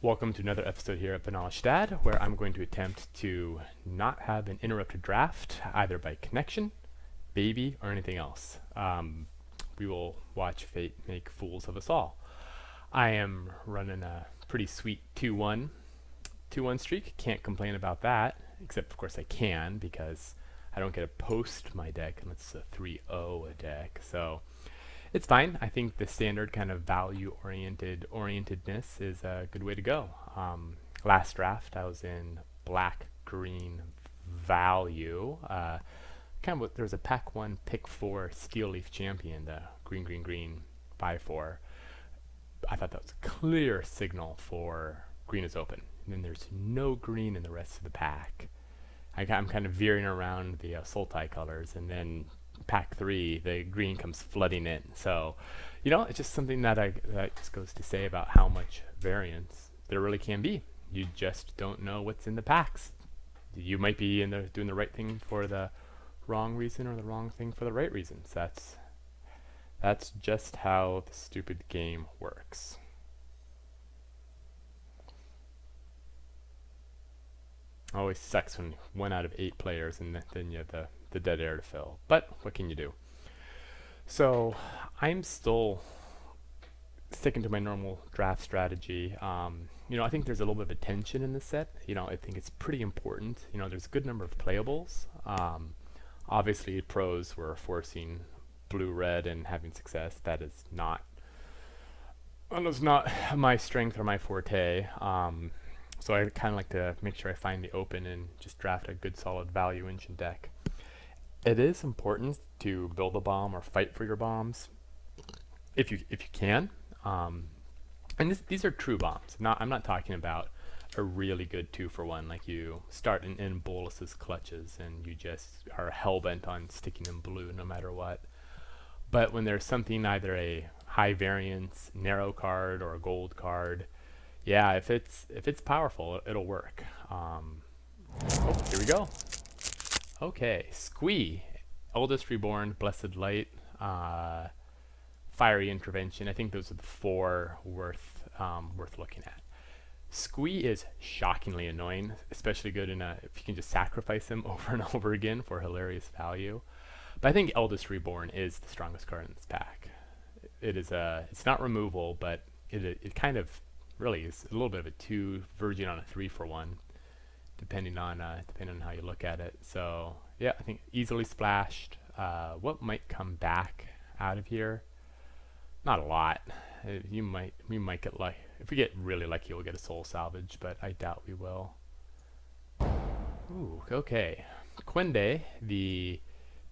Welcome to another episode here at Benalish Dad, where I'm going to attempt to not have an interrupted draft, either by connection, baby, or anything else. We will watch fate make fools of us all. I am running a pretty sweet 2-1 streak. Can't complain about that, except of course I can because I don't get to post my deck unless it's a 3-0 a deck. So it's fine. I think the standard kind of value-orientedness is a good way to go. Last draft, I was in black-green value. There was a pack 1, pick 4 Steel Leaf Champion, the green 5-4. I thought that was a clear signal for green is open. And then there's no green in the rest of the pack. I'm kind of veering around the Sultai colors, and then pack 3, the green comes flooding in. So, it's just something that just goes to say about how much variance there really can be. You just don't know what's in the packs. You might be doing the right thing for the wrong reason or the wrong thing for the right reasons. That's just how the stupid game works. Always sucks when 1 out of 8 players and then you have the dead air to fill. But what can you do? So I'm still sticking to my normal draft strategy. I think there's a little bit of a tension in this set. I think it's pretty important. There's a good number of playables. Obviously, pros were forcing blue-red and having success. That is not my strength or my forte. So I kind of like to make sure I find the open and just draft a good solid value engine deck. It is important to build a bomb or fight for your bombs if you can. And these are true bombs. I'm not talking about a really good 2-for-1 like you start in Bolus's clutches and you just are hell-bent on sticking in blue no matter what. But when there's something, either a high variance narrow card or a gold card, yeah, if it's powerful, it'll work. Here we go. Okay, Squee, Eldest Reborn, Blessed Light, Fiery Intervention. I think those are the 4 worth looking at. Squee is shockingly annoying, especially good if you can just sacrifice him over and over again for hilarious value. But I think Eldest Reborn is the strongest card in this pack. It's not removal, but it kind of really is a little bit of a 2 verging on a 3-for-1, depending on how you look at it. So yeah, I think easily splashed. What might come back out of here? Not a lot. We might get lucky. If we get really lucky, we'll get a soul salvage, but I doubt we will. Ooh, okay. Quende, the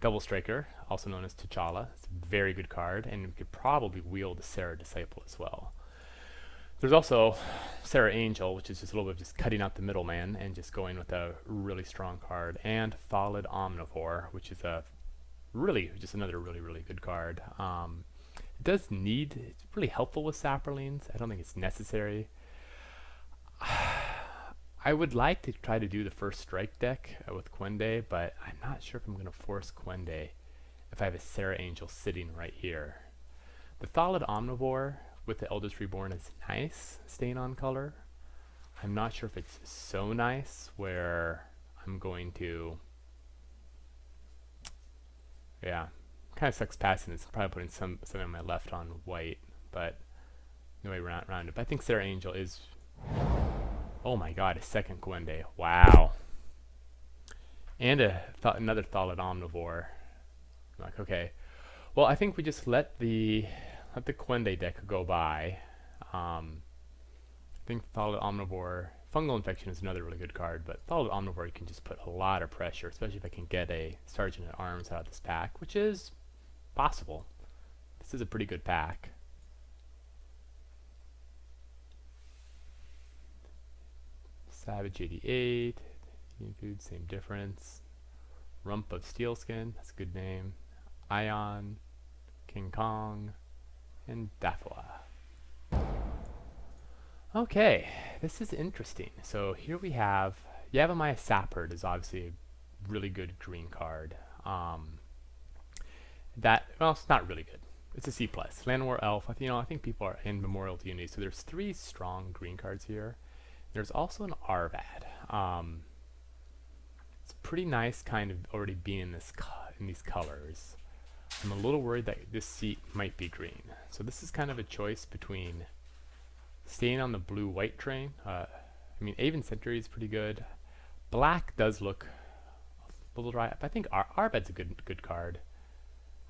double striker, also known as T'Challa. It's a very good card, and we could probably wield the Sarah Disciple as well. There's also Sarah Angel, which is just a little bit of just cutting out the middleman and just going with a really strong card, and Thallid Omnivore, which is just another really good card. It's really helpful with Saprolines. I don't think it's necessary. I would like to try to do the first strike deck with Quende, but I'm not sure if I'm going to force Quende if I have a Sarah Angel sitting right here. The Thallid Omnivore with the Eldest Reborn is nice, staying on color. I'm not sure if it's so nice where I'm going to, kind of sucks passing this. Probably putting something on my left on white, but no way around it. But I think Sarah Angel is, oh my god, a second Quende, wow. And another Thallid Omnivore. I'm like, okay, well, I think we just let the Quende deck go by. I think Thallid Omnivore, Fungal Infection is another really good card, but Thallid Omnivore you can just put a lot of pressure, especially if I can get a Sergeant at Arms out of this pack, which is possible. This is a pretty good pack. Savage 88, Food, same difference. Rump of Steelskin, that's a good name. Ion, King Kong, and Dafla. Okay, this is interesting. So here we have Yavimaya Sapherd is obviously a really good green card. Well, it's not really good. It's a C plus. Llanowar Elf. I think people are in Memorial to Unity. So there's 3 strong green cards here. There's also an Arvad. It's pretty nice, kind of already being in these colors. I'm a little worried that this seat might be green. So this is kind of a choice between staying on the blue-white train. I mean, Aven Sentry is pretty good. Black does look a little dry. But I think Arvad's a good card.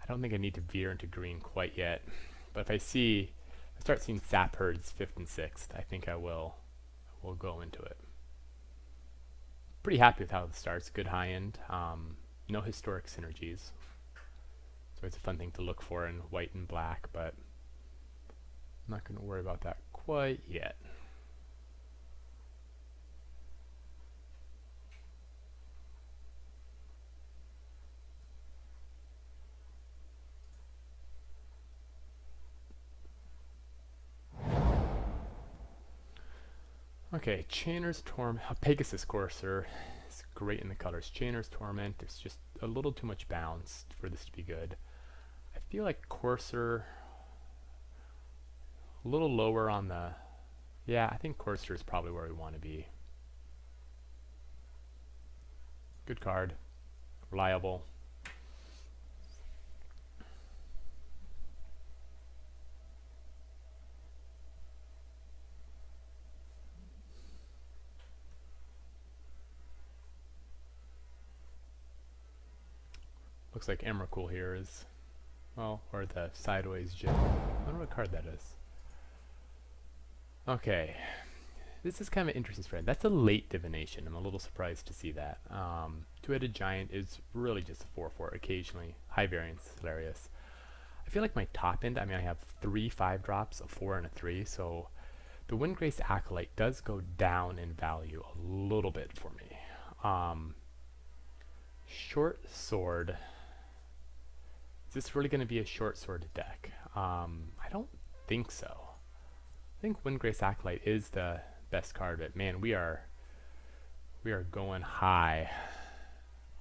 I don't think I need to veer into green quite yet. But if I start seeing Sap Herds 5th and 6th, I think I will go into it. Pretty happy with how it starts. Good high end. No historic synergies. So it's a fun thing to look for in white and black, but I'm not going to worry about that quite yet. Okay, Chainer's Torment. Pegasus Courser is great in the colors. Chainer's Torment, there's just a little too much bounce for this to be good. I feel like Courser a little lower on the... Yeah, I think Courser is probably where we want to be. Good card. Reliable. Looks like Emrakul here is... Well, or the Sideways Gem. I don't know what card that is. Okay. This is kind of an interesting spread. That's a late divination. I'm a little surprised to see that. Two-Headed Giant is really just a 4/4 occasionally. High variance, hilarious. I feel like my top end, I mean, I have 3 5-drops, a 4 and a 3, so the Windgrace Acolyte does go down in value a little bit for me. Short Sword. Is this really going to be a short sword deck? I don't think so. I think Windgrace Acolyte is the best card, but man, we are going high.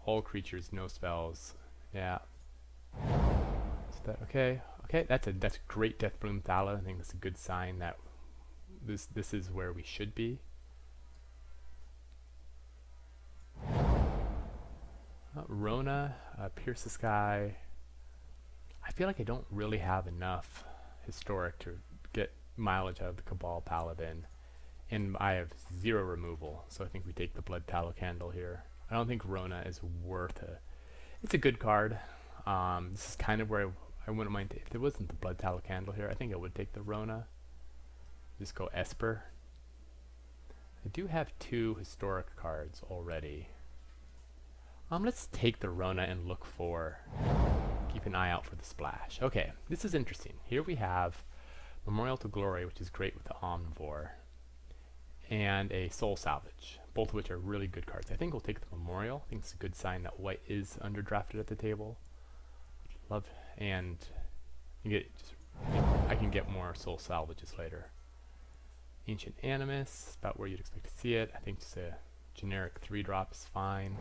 All creatures, no spells. Yeah. Is that okay? Okay, that's great Deathbloom Thala. I think that's a good sign that this is where we should be. Rona, Pierce the Sky. I feel like I don't really have enough historic to get mileage out of the Cabal Paladin, and I have 0 removal, so I think we take the Blood Tallow Candle here. I don't think Rona is worth it. It's a good card. This is kind of where I wouldn't mind if there wasn't the Blood Tallow Candle here. I think I would take the Rona. Just go Esper. I do have 2 historic cards already. Let's take the Rona and look for... Keep an eye out for the splash. Okay, this is interesting. Here we have Memorial to Glory, which is great with the Omnivore, and a Soul Salvage, both of which are really good cards. I think we'll take the Memorial. I think it's a good sign that white is underdrafted at the table. And I can get more Soul Salvages later. Ancient Animus, about where you'd expect to see it. I think just a generic 3-drop is fine.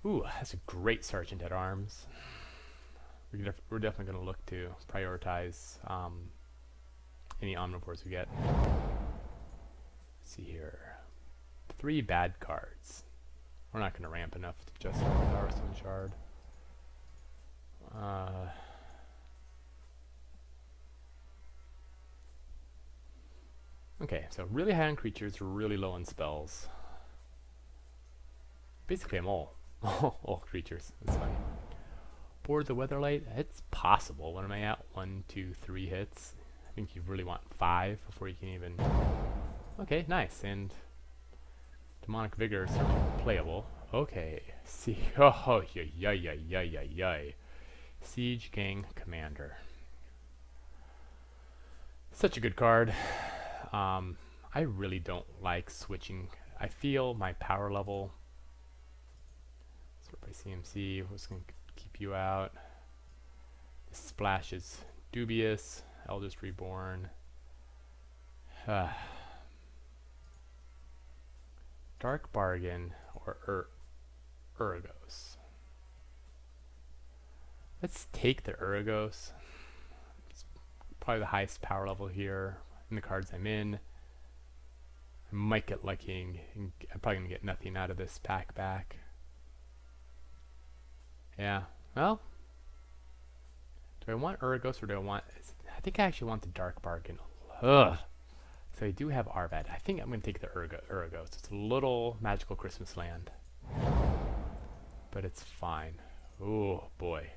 Ooh, that's a great Sergeant at Arms. We're definitely going to look to prioritize any Omnivores we get. Let's see here. 3 bad cards. We're not going to ramp enough to justify the Powerstone Shard. Okay, so really high on creatures, really low on spells. Basically, I'm all creatures. That's funny. Board the Weatherlight. It's possible. What am I at? 1, 2, 3 hits. I think you really want 5 before you can even... Okay, nice. And Demonic Vigor is certainly playable. Okay. See. Oh, yay. Siege Gang Commander. Such a good card. I really don't like switching. I feel my power level... By CMC, who's going to keep you out? This splash is dubious. Eldest Reborn. Dark Bargain or Urgos. Let's take the Uragos. It's probably the highest power level here in the cards I'm in. I might get lucky and I'm probably going to get nothing out of this pack back. Yeah, well, do I want Uragos or do I want... I think I actually want the Dark Bargain. Ugh. So I do have Arvad. I think I'm going to take the Uragos. It's a little magical Christmas land. But it's fine. Oh, boy.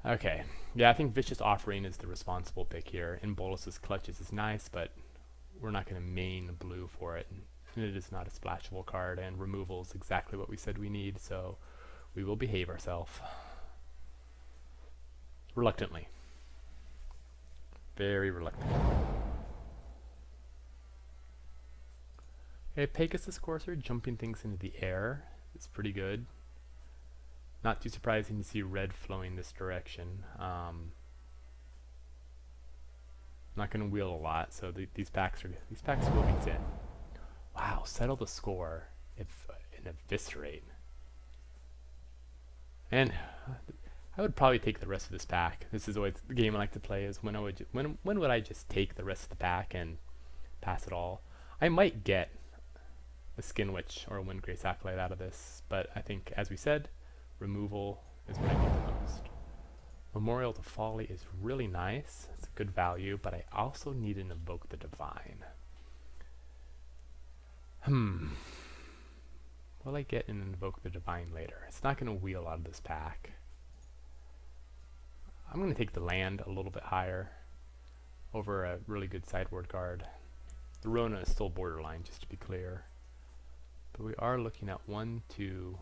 Okay. Yeah, I think Vicious Offering is the responsible pick here. And Bolus's Clutches is nice, but we're not going to main blue for it. And it is not a splashable card, and removal is exactly what we said we need, so we will behave ourselves. Reluctantly. Very reluctantly. Okay, Pegasus Courser, jumping things into the air. It's pretty good. Not too surprising to see red flowing this direction. Not going to wheel a lot, so these packs will be thin. Wow, settle the score and eviscerate. And I would probably take the rest of this pack. This is always the game I like to play. Is when would I just take the rest of the pack and pass it all? I might get a Skin Witch or a Windgrace Acolyte out of this, but I think, as we said, removal is what I need the most. Memorial to Folly is really nice. It's a good value, but I also need an Invoke the Divine. Will I get an Invoke the Divine later? It's not going to wheel out of this pack. I'm going to take the land a little bit higher over a really good sideboard card. The Rona is still borderline, just to be clear. But we are looking at 1, 2,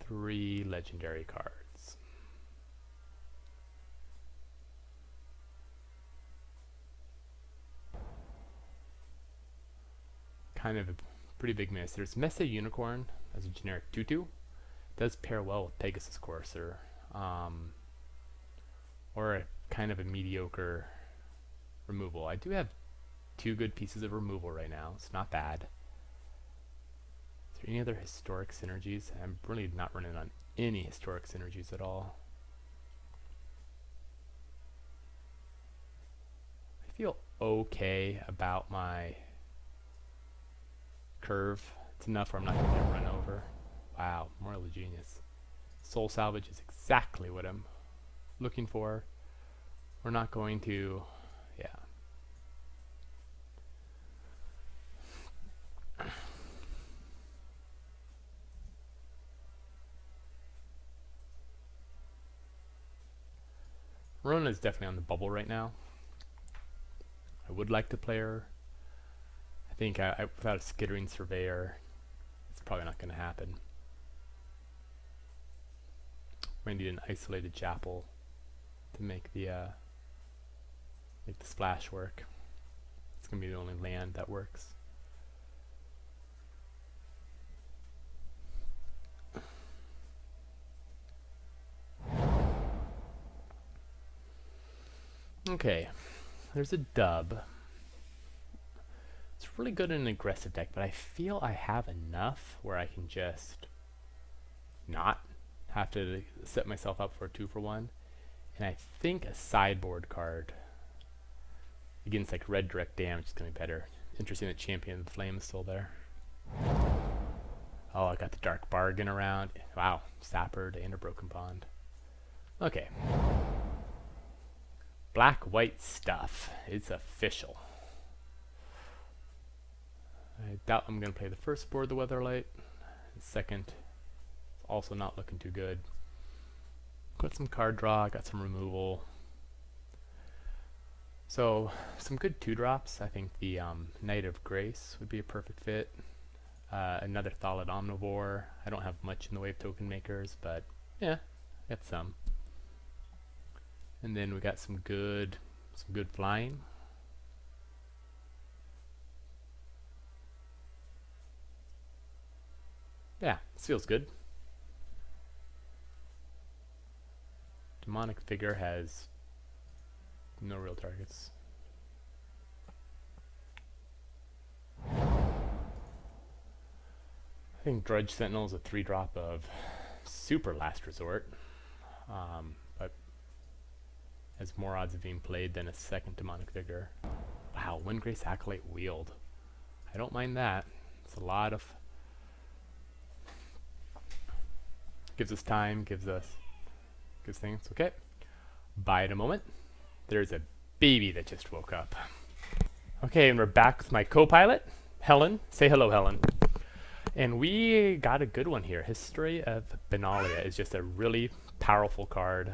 3 legendary cards. Kind of a pretty big miss. There's Mesa Unicorn as a generic 2/2. Does pair well with Pegasus Courser. Or a kind of a mediocre removal. I do have 2 good pieces of removal right now. It's not bad. Is there any other historic synergies? I'm really not running on any historic synergies at all. I feel okay about my curve. It's enough where I'm not going to get run over. Wow, Memorial of Genius. Soul Salvage is exactly what I'm looking for. We're not going to... yeah. Rona is definitely on the bubble right now. I would like to play her. I think without a Skittering Surveyor, it's probably not going to happen. We need an Isolated Chapel to make the splash work. It's going to be the only land that works. Okay, there's a dub. It's really good in an aggressive deck, but I feel I have enough where I can just not have to set myself up for a 2-for-1. And I think a sideboard card against like red direct damage is going to be better. Interesting that Champion of the Flame is still there. Oh, I got the Dark Bargain around. Wow, Sappered and a Broken Pond. Okay. Black-white stuff. It's official. I doubt I'm going to play the first board, the Weatherlight. The second, it's also not looking too good. Got some card draw, got some removal. So, some good 2-drops. I think the Knight of Grace would be a perfect fit. Another Thalid Omnivore. I don't have much in the way of token makers, but yeah, I got some. And then we got some good flying. Yeah, this feels good. Demonic Figure has no real targets. I think Drudge Sentinel is a 3-drop of super last resort, but has more odds of being played than a second Demonic Vigor. Wow, Windgrace Acolyte Wield. I don't mind that. It's a lot of... gives us time, gives things. Okay. Bye in a moment. There's a baby that just woke up. Okay, and we're back with my co-pilot, Helen. Say hello, Helen. And we got a good one here. History of Benalia is just a really powerful card.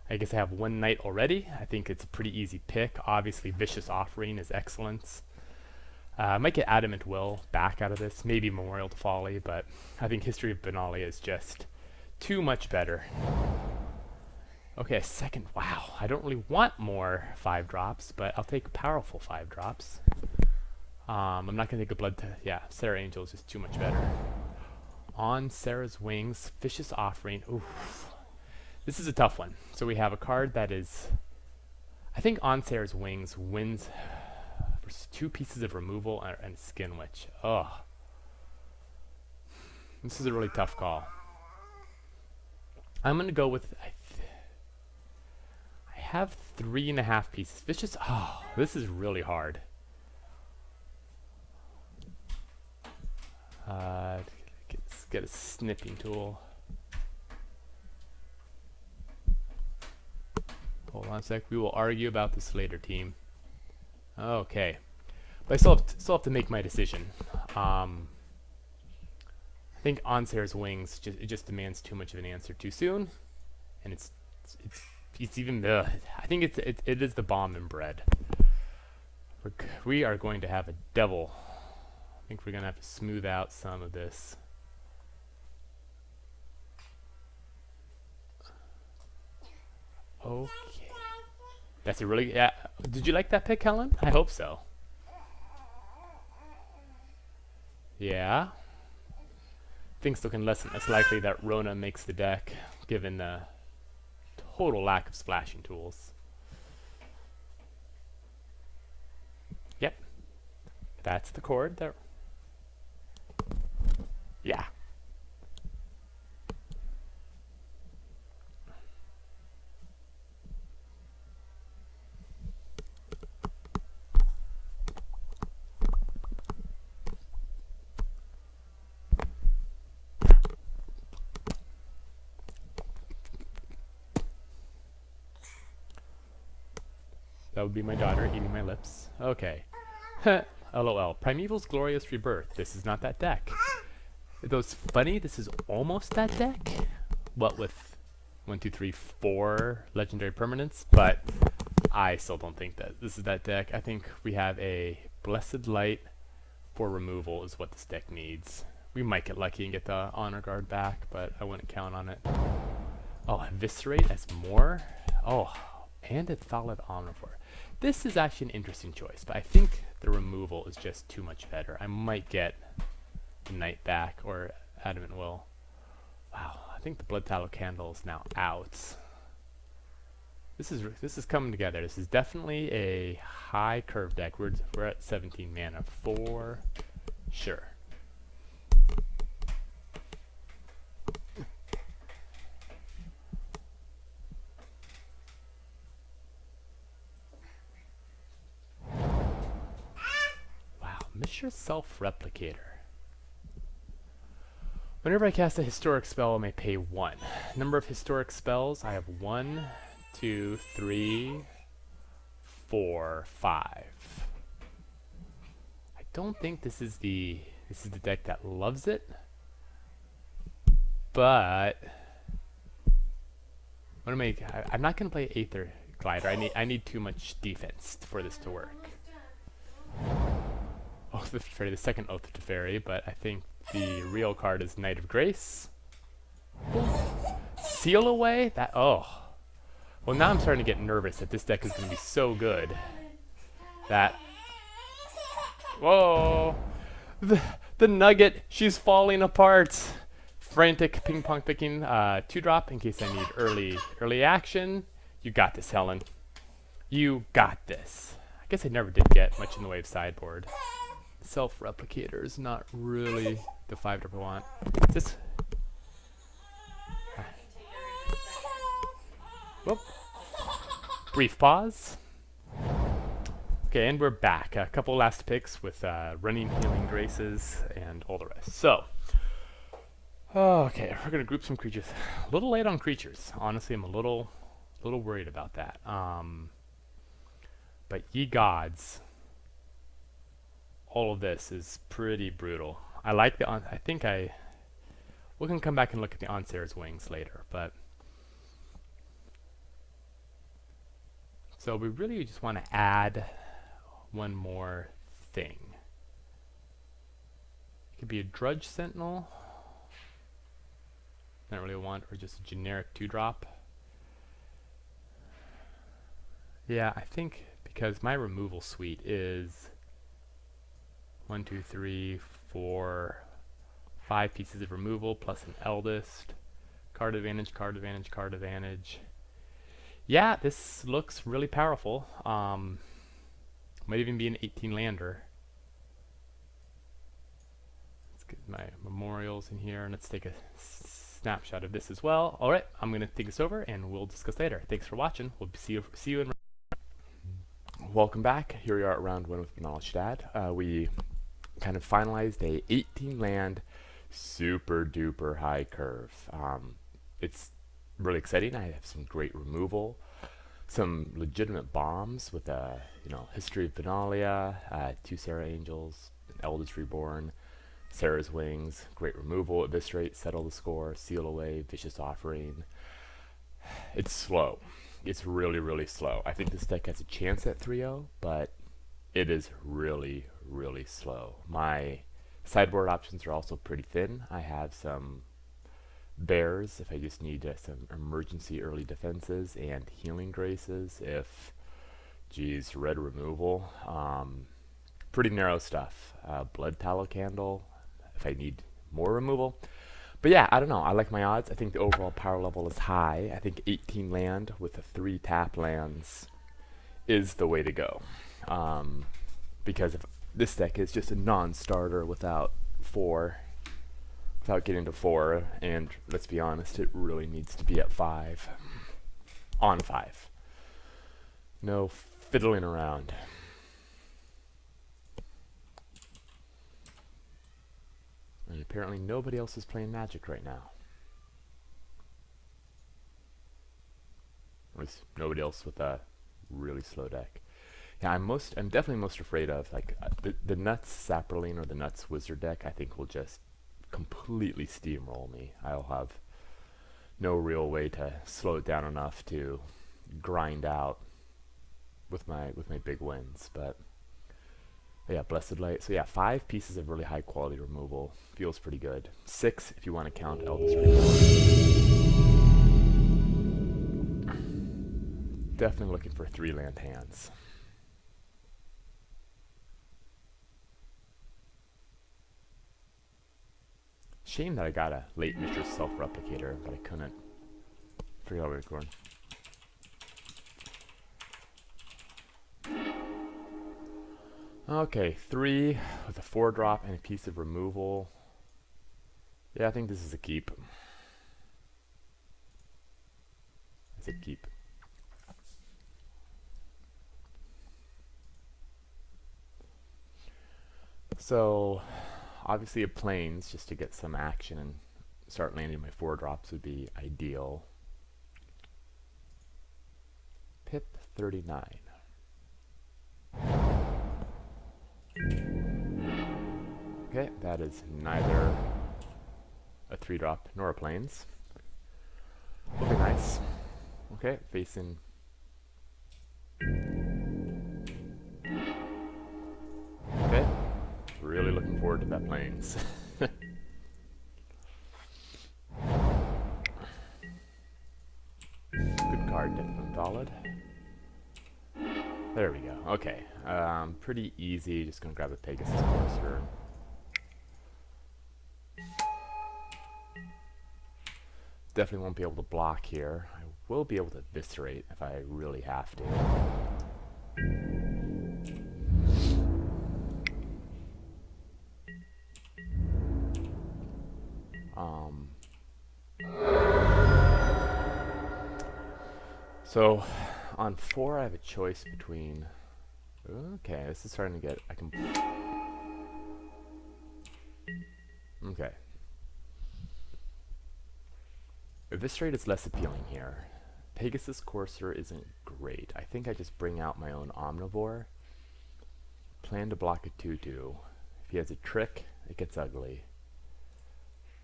I guess I have one knight already. I think it's a pretty easy pick. Obviously, Vicious Offering is excellence. I might get Adamant Will back out of this, maybe Memorial to Folly, but I think History of Benalia is just too much better. Okay, a second. Wow, I don't really want more 5-drops, but I'll take powerful 5-drops. I'm not going to take a blood yeah, Sarah Angel is just too much better. On Sarah's Wings, Vicious Offering. Oof. This is a tough one. So we have a card that is... I think On Sarah's Wings wins for 2 pieces of removal and Skin Witch. Ugh. This is a really tough call. I'm going to go with... I have 3.5 pieces. Vicious... Oh, this is really hard. Get a snipping tool. Hold on a sec. We will argue about this later, team. Okay, but I still have to make my decision. I think On Sarah's Wings it just demands too much of an answer too soon, and it's even. I think it is the bomb in bread. We are going to have a devil. I think we're going to have to smooth out some of this. Okay. That's a really... Yeah. Did you like that pick, Helen? I hope so. Yeah. Things looking less likely that Rona makes the deck, given the total lack of splashing tools. Yep. That's the chord there. Yeah. That would be my daughter eating my lips. Okay. LOL. Primeval's Glorious Rebirth. This is not that deck. Though it's funny, this is almost that deck. What with 1, 2, 3, 4 legendary permanents, but I still don't think that this is that deck. I think we have a Blessed Light for removal is what this deck needs. We might get lucky and get the Honor Guard back, but I wouldn't count on it. Oh, Eviscerate as more? Oh, and a Solid Omnivore. This is actually an interesting choice, but I think the removal is just too much better. I might get the Knight back or Adamant Will. Wow, I think the Blood Tallow Candle is now out. This is coming together. This is definitely a high curve deck. We're at 17 mana for sure. Mishra's Self-Replicator. Whenever I cast a historic spell, I may pay 1. Number of historic spells, I have 1, 2, 3, 4, 5. I don't think this is the deck that loves it, but what am I'm not going to play Aether Glider. I need too much defense for this to work. Oath of Teferi, the second Oath of Teferi, but I think the real card is Knight of Grace. Seal Away? That, oh. Well, now I'm starting to get nervous that this deck is going to be so good that... Whoa! The Nugget, she's falling apart! Frantic ping pong picking, 2-drop in case I need early action. You got this, Helen. You got this. I guess I never did get much in the way of sideboard. Self-Replicator is not really the 5-drop I want. Whoop. Brief pause. Okay, and we're back. A couple last picks with running, healing graces, and all the rest. So, okay, we're gonna group some creatures. A little late on creatures. Honestly, I'm a little worried about that. But ye gods, all of this is pretty brutal. I like the. I think we can come back and look at the Ansar's wings later, but. So we really just want to add one more thing. It could be a Drudge Sentinel. Not really want, or just a generic 2-drop. Yeah, I think because my removal suite is 1, 2, 3, 4, 5 pieces of removal plus an Eldest. Card advantage, card advantage, card advantage. Yeah, this looks really powerful. Might even be an 18-lander. Let's get my memorials in here, and let's take a snapshot of this as well. All right, I'm going to take this over, and we'll discuss later. Thanks for watching. We'll see you in. Welcome back. Here we are at round 1 with Benalish Dad. We kind of finalized a 18-land, super duper high curve. It's really exciting. I have some great removal, some legitimate bombs with a History of Benalia, 2 Sarah Angels, an Eldest Reborn, Sarah's Wings, great removal, Eviscerate, Settle the Score, Seal Away, Vicious Offering. It's slow. It's really, really slow. I think this deck has a chance at 3-0, but it is really, really slow. My sideboard options are also pretty thin. I have some bears if I just need some emergency early defenses, and healing graces if, geez, red removal. Pretty narrow stuff. Blood Tallow Candle if I need more removal. But yeah, I don't know. I like my odds. I think the overall power level is high. I think 18 land with the 3 tap lands is the way to go. Because if this deck is just a non-starter without getting to 4, and let's be honest, it really needs to be at 5. On 5. No fiddling around. And apparently nobody else is playing Magic right now. There's nobody else with a really slow deck. Yeah, I'm definitely most afraid of the Nuts Saproline or the Nuts Wizard deck. I think will just completely steamroll me. I'll have no real way to slow it down enough to grind out with my big wins. But yeah, Blessed Light. So yeah, 5 pieces of really high quality removal feels pretty good. 6 if you want to count Eldest Reborn. Definitely looking for 3 land hands. Shame that I got a late Mistress Self-Replicator, but I couldn't figure out where it's going. Okay, 3 with a 4-drop and a piece of removal. Yeah, I think this is a keep. It's a keep. So, obviously a Plains, just to get some action and start landing my 4-drops would be ideal. Pip 39. Okay, that is neither a 3-drop nor a Plains. Will be nice. Okay, facing. Okay, really looking forward to that Plains. Good card, definitely solid. There we go. Okay, pretty easy. Just gonna grab a Pegasus Courser. Definitely won't be able to block here. I will be able to eviscerate if I really have to. So on 4 I have a choice between, okay, this is starting to get, okay. Eviscerate is less appealing here. Pegasus Courser isn't great. I think I just bring out my own Omnivore. Plan to block a 2/2. If he has a trick, it gets ugly.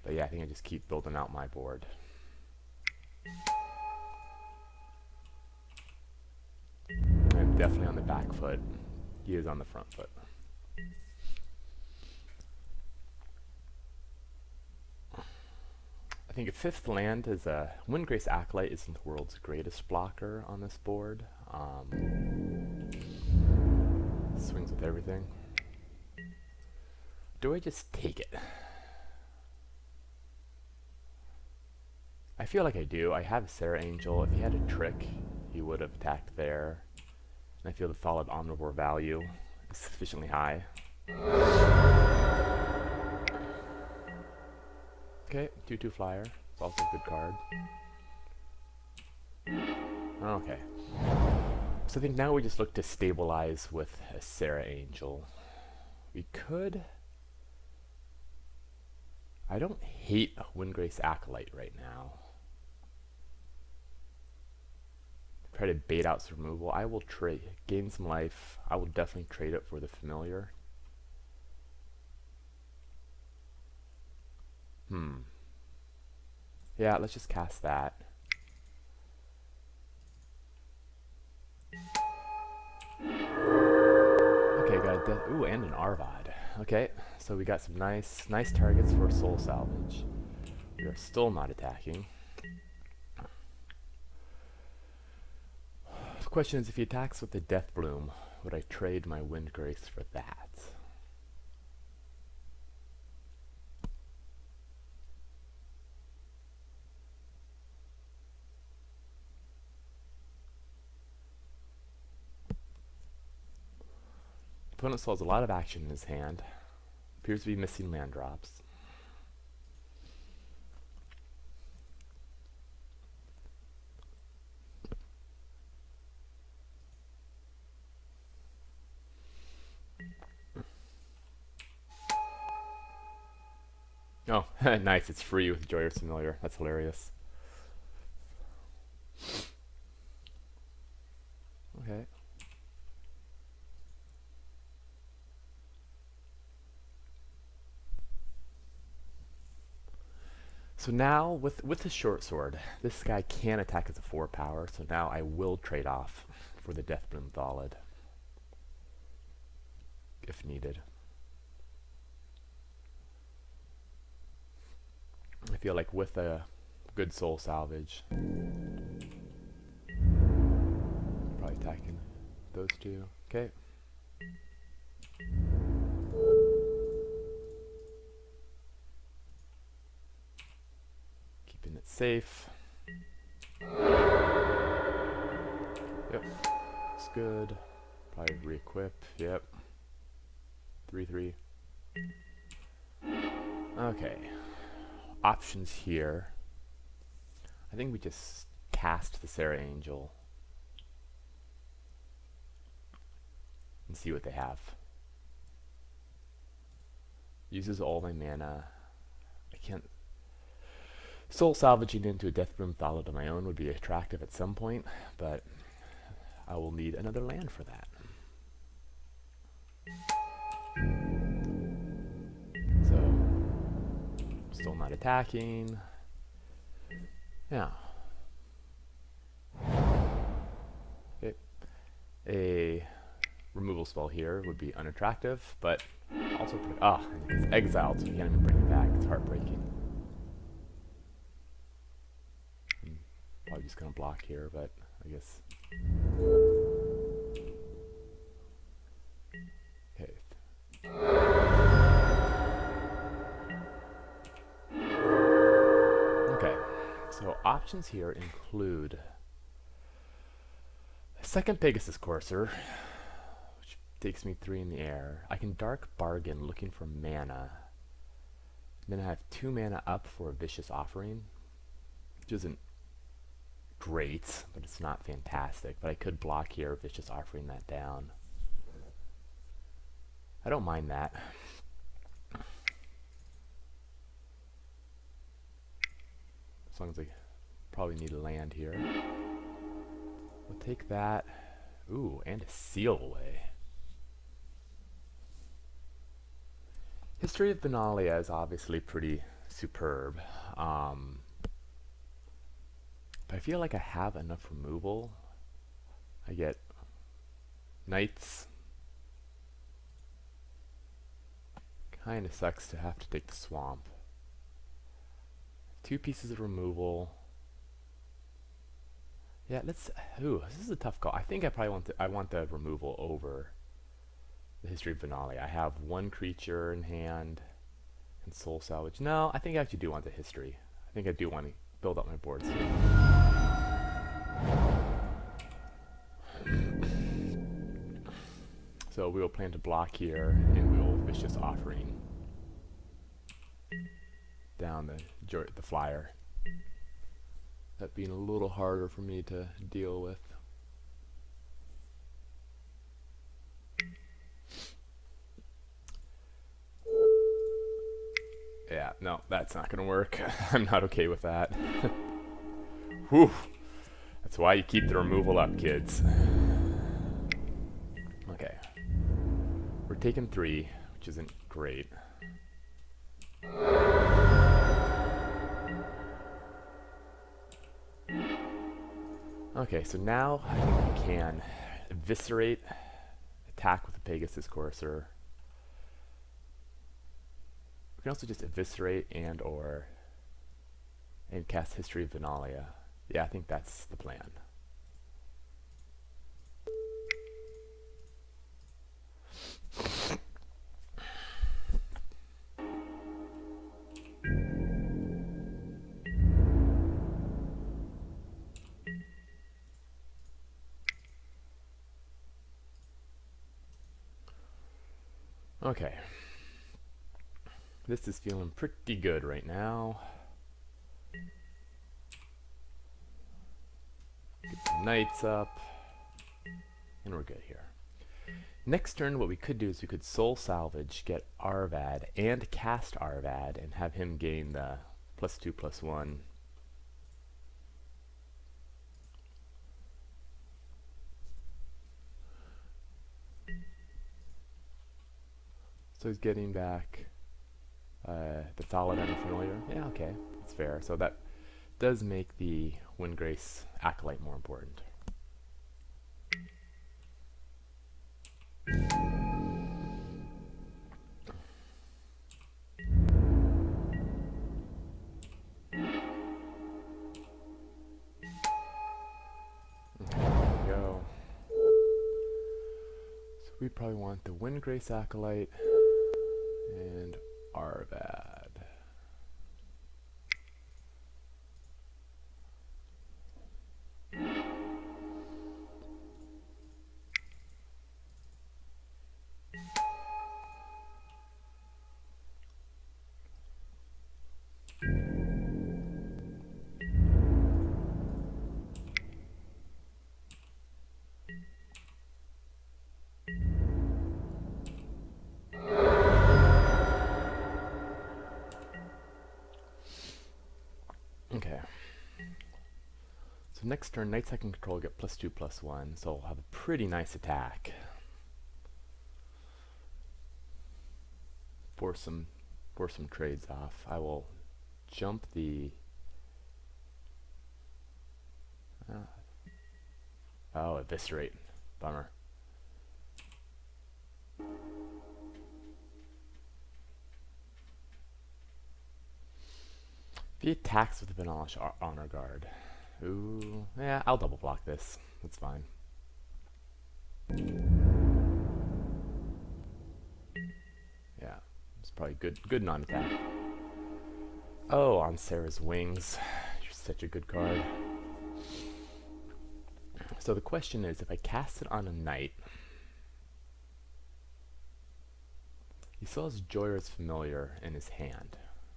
But yeah, I think I just keep building out my board. I'm definitely on the back foot. He is on the front foot. I think a 5th land is a Windgrace Acolyte isn't the world's greatest blocker on this board. Swings with everything. Do I just take it? I feel like I do. I have Sarah Angel. If he had a trick, he would have attacked there. And I feel the solid Omnivore value is sufficiently high. Okay, 2/2 flyer. It's also a good card. Okay. So I think now we just look to stabilize with a Sarah Angel. We could... I don't hate a Windgrace Acolyte right now. Try to bait out some removal. I will trade, gain some life. I will definitely trade it for the familiar. Yeah, let's just cast that. Okay, got a ooh, and an Arvad. Okay, so we got some nice targets for Soul Salvage. We are still not attacking. The question is, if he attacks with the Death Bloom, would I trade my Windgrace for that? Opponent still has a lot of action in his hand. Appears to be missing land drops. Oh, nice, it's free with Joyous Familiar. That's hilarious. Okay. So now, with the short sword, this guy can attack as a 4 power, so now I will trade off for the Deathbloom Thalid, if needed. I feel like with a good soul salvage, probably attacking those two. Okay. Keeping it safe. Yep. Looks good. Probably re-equip. Yep. 3/3. Okay. Options here. I think we just cast the Sarah Angel and see what they have. Uses all my mana. I can't... Soul salvaging into a Deathbloom Thalid on my own would be attractive at some point, but I will need another land for that. So, still not attacking. Yeah. Okay. A removal spell here would be unattractive, but also and it's exiled, so you can't even bring it back. It's heartbreaking. Probably just gonna block here, but I guess. Okay. Okay. So options here include a second Pegasus Courser, which takes me 3 in the air. I can Dark Bargain looking for mana. Then I have 2 mana up for a Vicious Offering, which isn't great, but it's not fantastic. But I could block here if it's just offering that down. I don't mind that. As long as I probably need a land here. We'll take that. Ooh, and a seal away. History of Benalia is obviously pretty superb. But I feel like I have enough removal. I get knights. Kind of sucks to have to take the swamp. 2 pieces of removal. Yeah, let's. Ooh, this is a tough call. I think I probably want the removal over the History of Benalia. I have 1 creature in hand and soul salvage. No, I think I actually do want the history. I think I do want to build up my board soon. So we will plan to block here, and we will Vicious Offering down the flyer. That being a little harder for me to deal with. Yeah, no, that's not gonna work. I'm not okay with that. Whew. That's why you keep the removal up, kids. Okay. We're taking 3, which isn't great. Okay, so now I think we can eviscerate, attack with the Pegasus Courser. We can also just eviscerate and cast History of Benalia. Yeah, I think that's the plan. Okay. This is feeling pretty good right now. Get some knights up. And we're good here. Next turn, what we could do is we could soul salvage, get Arvad, and cast Arvad, and have him gain the +2/+1. So he's getting back the Thaladin and Familiar. Yeah, okay, that's fair. So that does make the Windgrace Acolyte more important. We probably want the Windgrace Acolyte and Arvad. Okay. So next turn, knights I can control get +2/+1, so I'll have a pretty nice attack. Force some trades off. I will jump the. Oh, eviscerate. Bummer. If he attacks with the Benalish Honor Guard. Ooh, yeah, I'll double block this. That's fine. Yeah, it's probably good non-attack. Oh, on Sarah's Wings. You're such a good card. So the question is, if I cast it on a knight, he still has Joyous Familiar in his hand,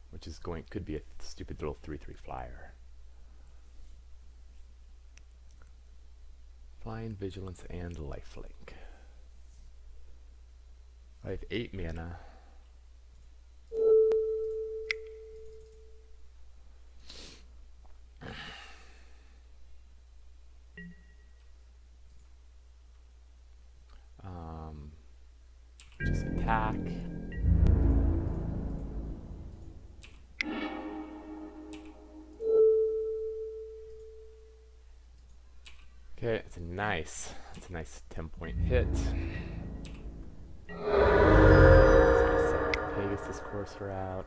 which is could be a stupid little 3/3 flyer. Flying, Vigilance, and Lifelink. I have 8 mana. Just attack. Okay, it's a nice 10-point hit. Pegasus Courser out.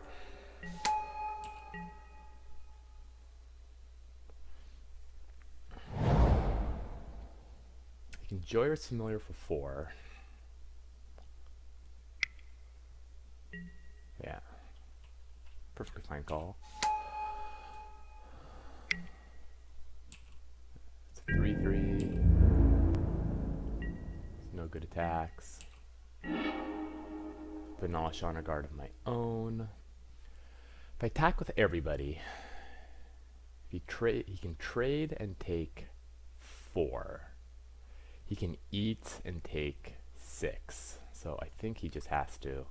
You can Joyous Familiar for 4. Yeah. Perfectly fine call. It's a 3/3. No good attacks. Benalish Honor Guard of my own. If I attack with everybody, he can trade and take 4. He can eat and take 6. So I think he just has to.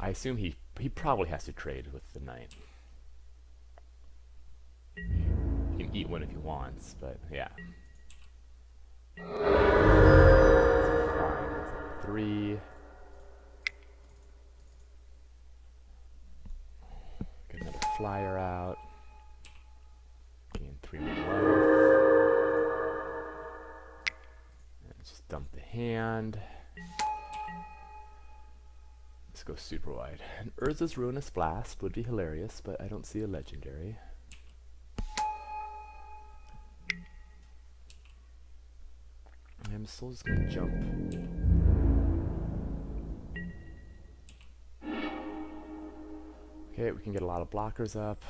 I assume he probably has to trade with the knight. He can eat one if he wants, but yeah. It's fine. It's a 3. Get another flyer out. Gain 3 more life. And just dump the hand. Let's go super wide. An Urza's Ruinous Blast would be hilarious, but I don't see a legendary. I'm still just gonna jump. Okay, we can get a lot of blockers up.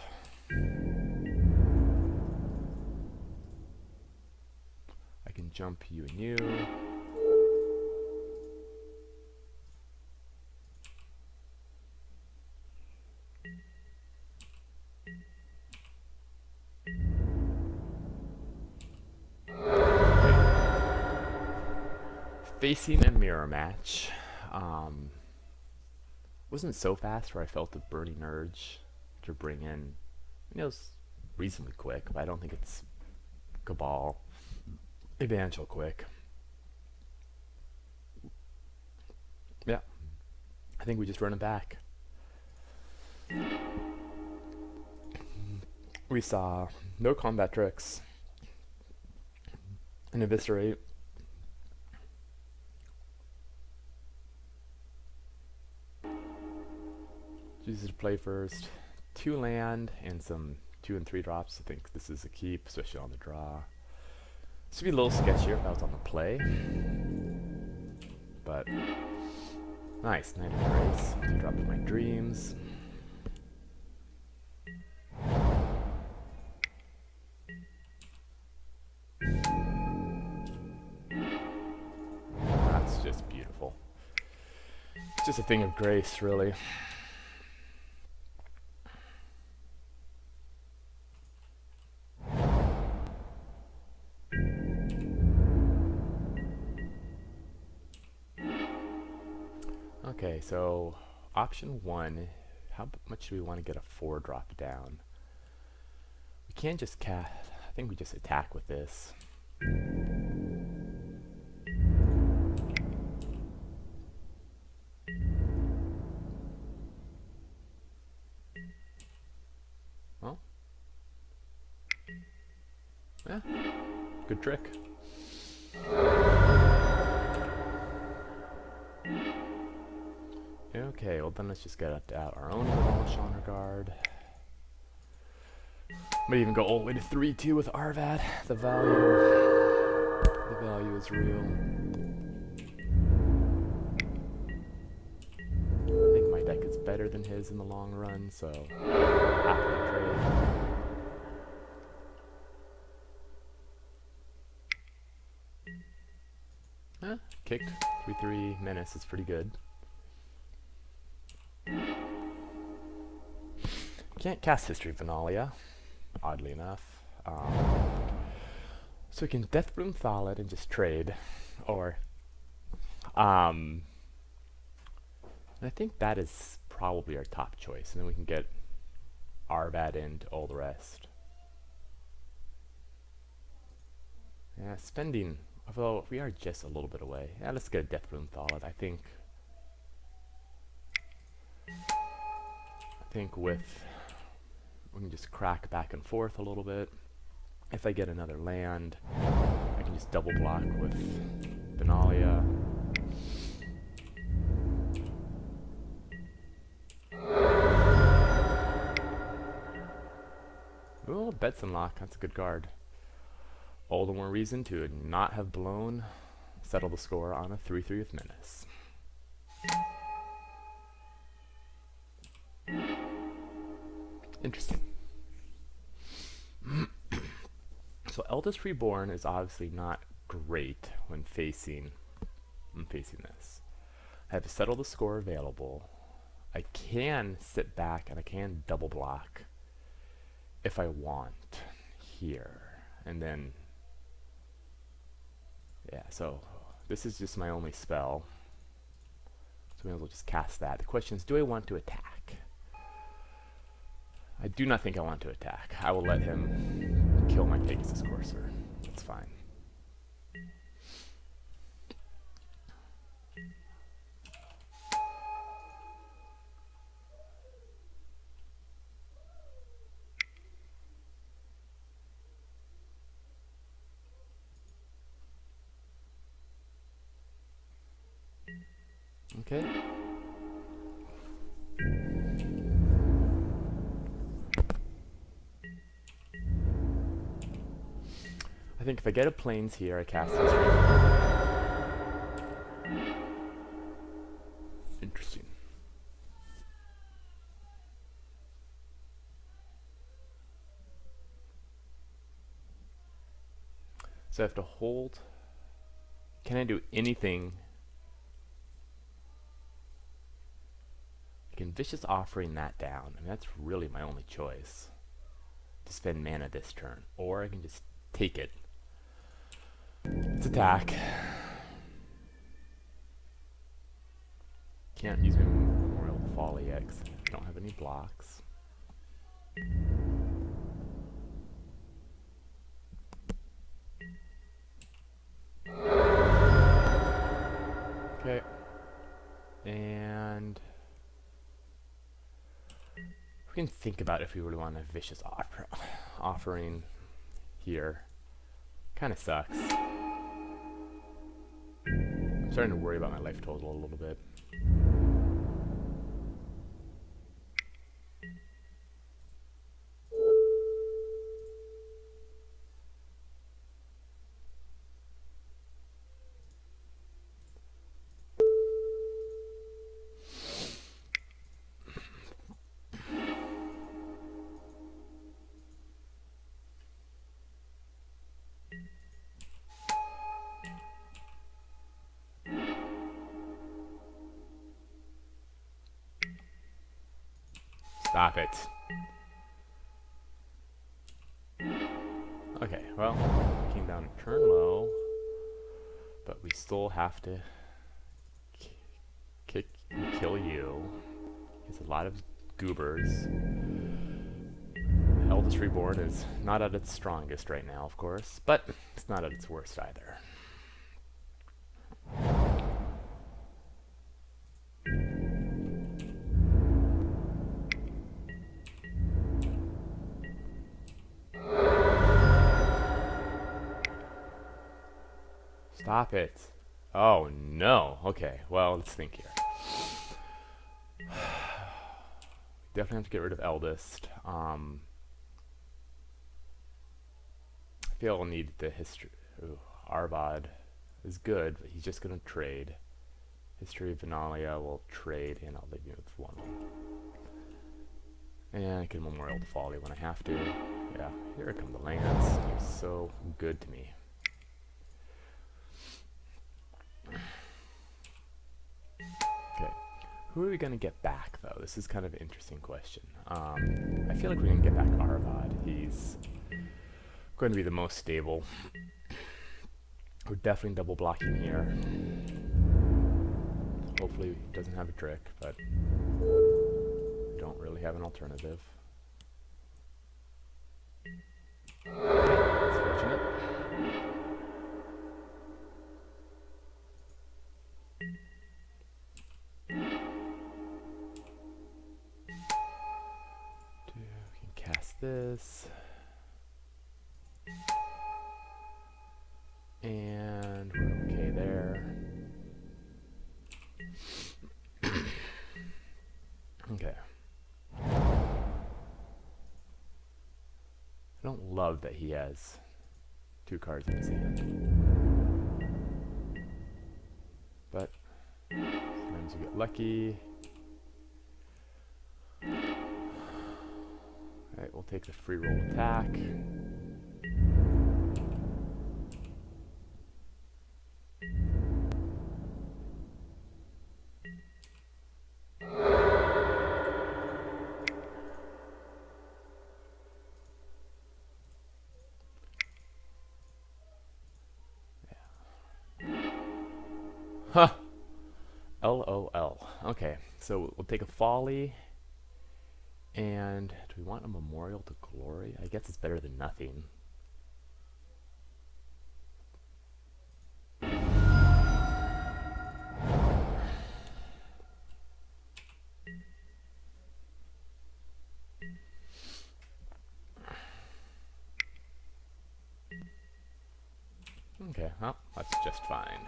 I can jump you and you. Facing a mirror match. Wasn't so fast where I felt the burning urge to bring in. It was reasonably quick, but I don't think it's Cabal Evangel quick. Yeah, I think we just run it back. We saw no combat tricks, an Eviscerate. Chooses to play first. 2 land and some 2 and 3 drops. I think this is a keep, especially on the draw. This would be a little sketchier if I was on the play. But nice, Knight of Grace. 2 drop of my dreams. That's just beautiful. It's just a thing of grace, really. Okay, so option 1, how much do we want to get a 4 drop down? We can't just cast, I think we just attack with this. Well, yeah, good trick. Okay, well then let's just get out our own Benalish Honor Guard. Might even go all the way to 3/2 with Arvad. The value is real. I think my deck is better than his in the long run, so happily trade. Kicked. 3/3 menace is pretty good. Can't cast History of Benalia, oddly enough. So we can Deathbloom Thalit and just trade. Or, I think that is probably our top choice. And then we can get Arvad and all the rest. Yeah, spending, although we are just a little bit away. Yeah, let's get a Deathbloom Thalit. I think with, we can just crack back and forth a little bit. If I get another land, I can just double block with Benalia. Oh, Bets and Lock, that's a good card. All the more reason to not have blown, settle the score on a 3/3 with Menace. Interesting. So Eldest Reborn is obviously not great when facing this. I have to settle the score available. I can sit back and I can double block if I want here. And then, yeah, so this is just my only spell. So we might as well just cast that. The question is, do I want to attack? I do not think I want to attack. I will let him kill my Pegasus Courser. That's fine. Okay. I think if I get a Plains here, I cast this. Interesting. So I have to hold. Can I do anything? I can Vicious Offering that down. I mean, that's really my only choice. To spend mana this turn. Or I can just take it. Let's attack. Can't use my Memorial Folly yet because I don't have any blocks. Okay. And we can think about if we really want a Vicious Offering here. Kind of sucks. I'm starting to worry about my life total a little bit. Stop it. Okay, well, came down a turn low, but we still have to kill you. It's a lot of goobers. Eldest Reborn is not at its strongest right now, of course, but it's not at its worst either. Stop it. Oh no. Okay, well, let's think here. Definitely have to get rid of Eldest. I feel I'll need the history. Ooh, Arvad is good, but he's just going to trade. History of Benalia will trade, and I'll leave you with one. And I can Memorial to Folly when I have to. Yeah, here come the lands. They're so good to me. Who are we going to get back, though? This is kind of an interesting question. I feel like we're going to get back Arvad. He's going to be the most stable. We're definitely double blocking here. Hopefully he doesn't have a trick, but we don't really have an alternative. That's fortunate. We can cast this. And we're okay there. Okay. I don't love that he has 2 cards in his hand. But sometimes you get lucky. Alright, we'll take the free roll attack. Huh. LOL. Okay, so we'll take a folly. And do we want a memorial to glory? I guess it's better than nothing. Okay, well, that's just fine.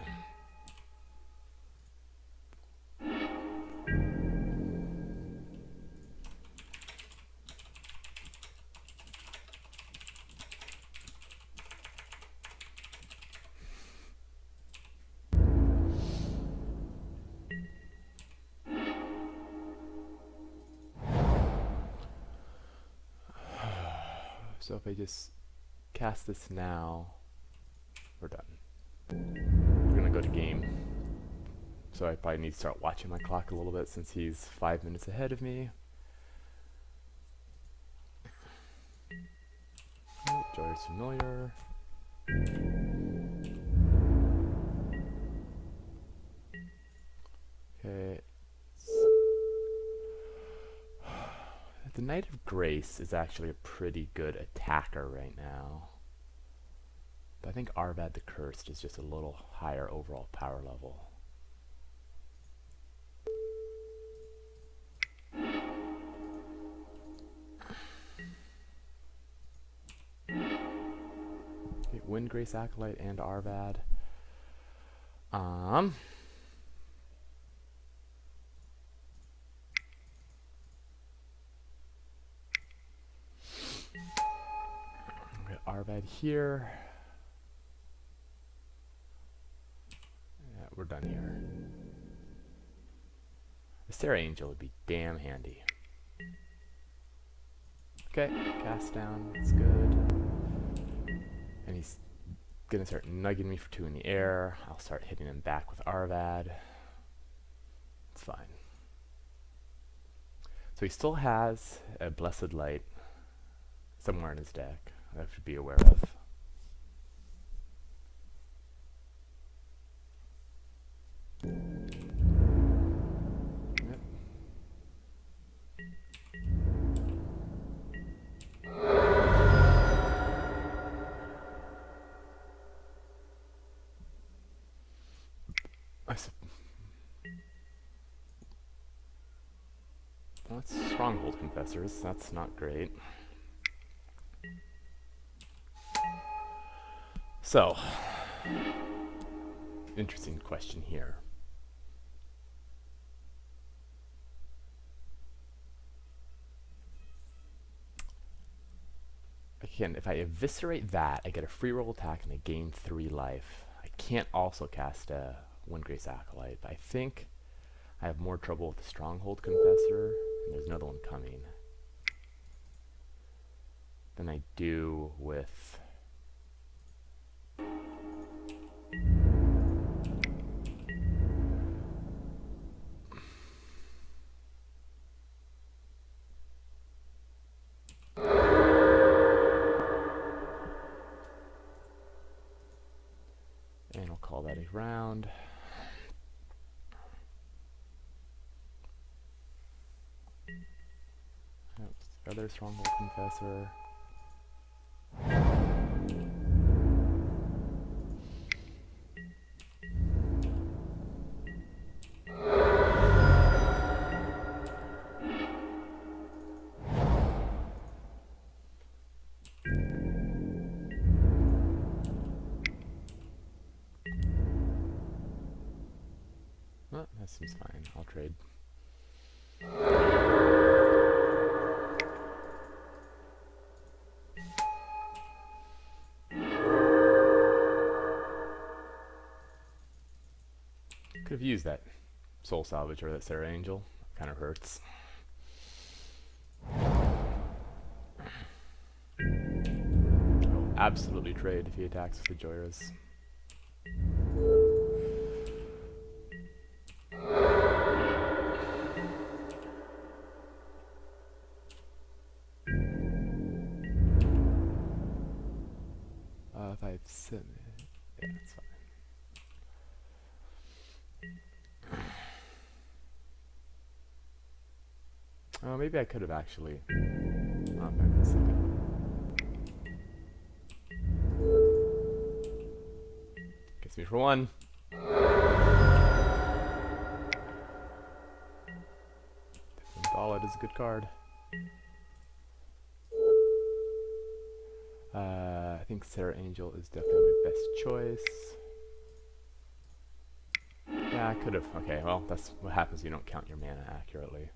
So if I just cast this now, we're done. We're gonna go to game. So I probably need to start watching my clock a little bit since he's 5 minutes ahead of me. Oh, Joy is familiar. Okay. The Knight of Grace is actually a pretty good attacker right now. But I think Arvad the Cursed is just a little higher overall power level. Okay, Windgrace Acolyte and Arvad. Arvad here. Yeah, we're done here. The Sarah Angel would be damn handy. Okay, cast down, that's good. And he's gonna start nugging me for 2 in the air. I'll start hitting him back with Arvad. It's fine. So he still has a Blessed Light somewhere in his deck I have to be aware of. Yep. Well, that's Stronghold Confessors. That's not great. So, interesting question here. Again, if I eviscerate that, I get a free roll attack and I gain 3 life. I can't also cast a Windgrace Acolyte, but I think I have more trouble with the Stronghold Confessor, and there's another one coming, than I do with Take round. Oops, other Stronghold Confessor. Oh, that seems fine. I'll trade. Could have used that Soul Salvage or that Sarah Angel. Kind of hurts. I'll absolutely trade if he attacks with the Joyras. If I have 7, yeah, that's fine. Oh, maybe I could have actually. Oh, maybe a second. Gets me for 1. Ballad is a good card. I think Sarah Angel is definitely my best choice. Yeah, I could have. Okay, well, that's what happens when you don't count your mana accurately.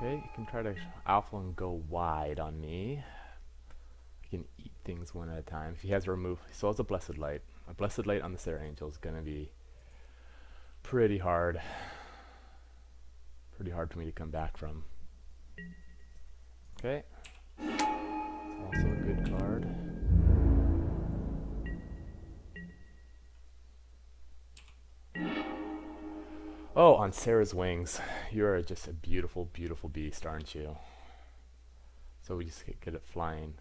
Okay, you can try to alpha and go wide on me. I can eat things one at a time. If he has a remove, he still has a Blessed Light. A Blessed Light on the Sarah Angel is going to be pretty hard. Pretty hard for me to come back from. Okay. It's also a good card. Oh, on Sarah's wings. You're just a beautiful, beautiful beast, aren't you? So we just get it flying.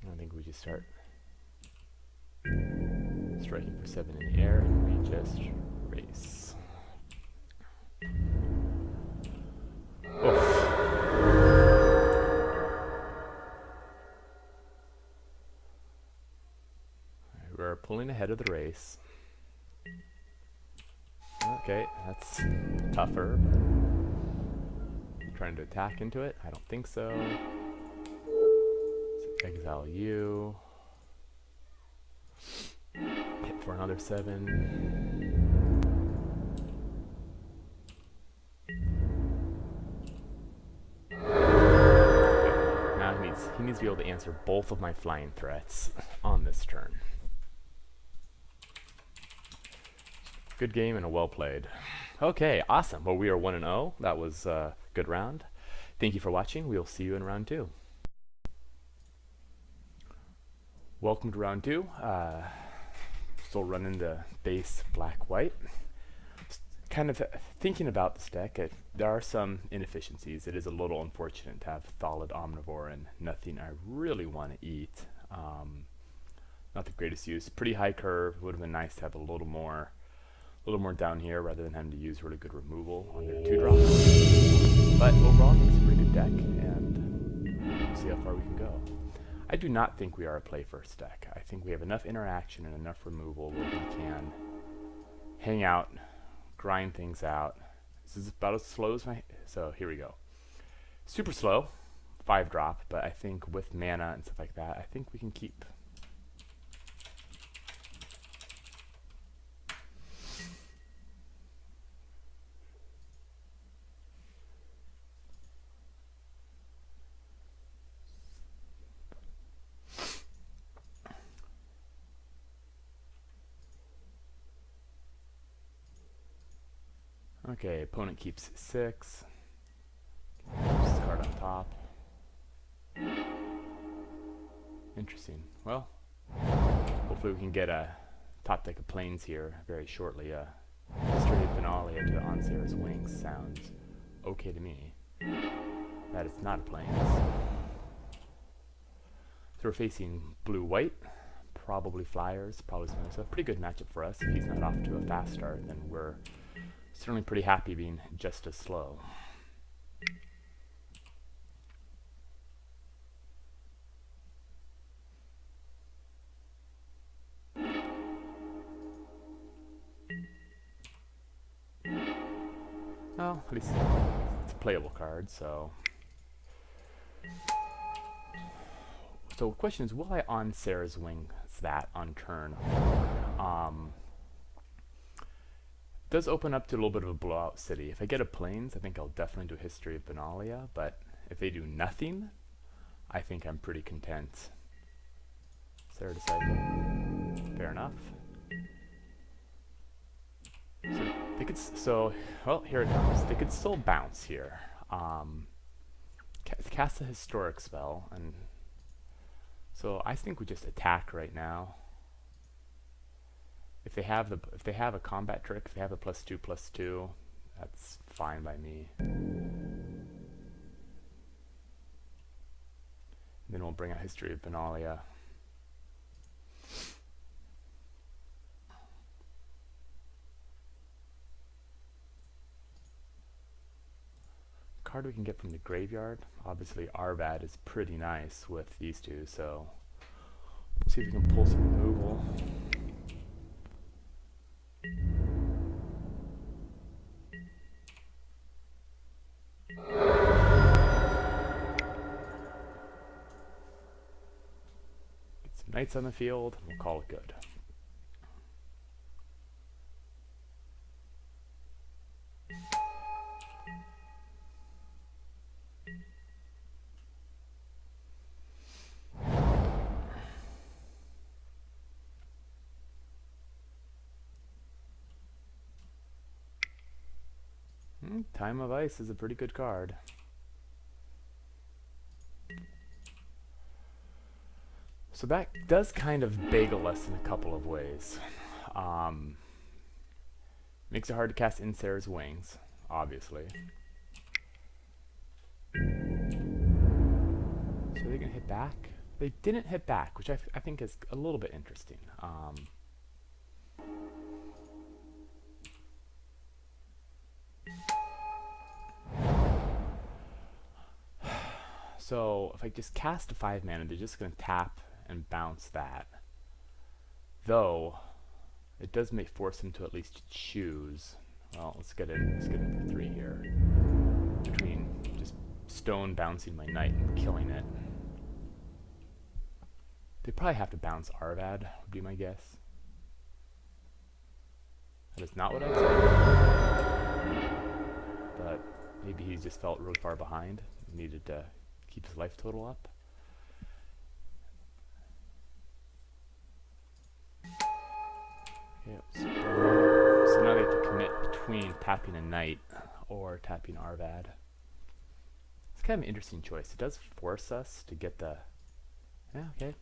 I think we just start striking for 7 in the air, and we just race. Oof. We're pulling ahead of the race. Okay, that's tougher. Trying to attack into it? I don't think so. Let's exile you. Hit for another 7. Now he needs to be able to answer both of my flying threats on this turn. Good game and a well played. Okay, awesome. Well, we are 1-0. That was a good round. Thank you for watching. We'll see you in round 2. Welcome to round 2. Still running the base black-white. Kind of thinking about this deck, there are some inefficiencies. It is a little unfortunate to have Thallid Omnivore and nothing I really want to eat. Not the greatest use. Pretty high curve. Would have been nice to have a little more down here rather than having to use really good removal on their 2-drop. But overall, I think it's a pretty good deck, and we'll see how far we can go. I do not think we are a play first deck. I think we have enough interaction and enough removal where we can hang out, grind things out. This is about as slow as my... So here we go. Super slow, 5-drop, but I think with mana and stuff like that, I think we can keep... Okay, opponent keeps 6. Keeps his card on top. Interesting. Well, hopefully we can get a top deck of planes here very shortly. History of Benalia to Onsera's Wings sounds okay to me. That is not a planes. So we're facing blue-white, probably flyers, probably something. So a pretty good matchup for us. If he's not off to a fast start, then we're certainly pretty happy being just as slow. Well, at least it's a playable card, so... So the question is, will I on Sarah's Wings that on turn 4? Does open up to a little bit of a blowout city. If I get a plains, I think I'll definitely do History of Benalia, but if they do nothing, I think I'm pretty content. Sarah Disciple. Fair enough. So they could well, here it comes. They could still bounce here. Cast a historic spell, and so I think we just attack right now. If they have a combat trick, if they have a +2/+2, that's fine by me. And then we'll bring out History of Benalia. Card we can get from the graveyard. Obviously Arvad is pretty nice with these two, so let's see if we can pull some removal. Get some knights on the field, and we'll call it good. Time of Ice is a pretty good card. So that does kind of bagel us in a couple of ways. Makes it hard to cast in Sarah's Wings, obviously. So they can hit back? They didn't hit back, which I think is a little bit interesting. So if I just cast a 5-mana, they're just going to tap and bounce that. Though it does force them to at least choose. Well, let's get in for 3 here. Between just stone bouncing my knight and killing it. They probably have to bounce Arvad, would be my guess. That is not what I said. But maybe he just felt really far behind. Needed to keep his life total up. Okay, so now they have to commit between tapping a knight or tapping Arvad. It's kind of an interesting choice. It does force us to get the... Yeah, okay.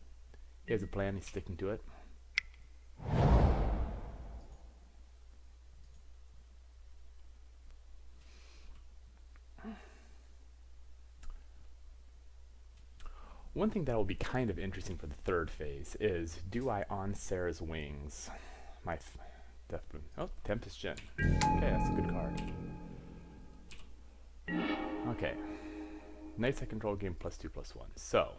He has a plan, he's sticking to it. One thing that will be kind of interesting for the third phase is, do I on Sarah's Wings my Tempest Gin. Okay, that's a good card. Okay. Knights I control gain +2/+1. So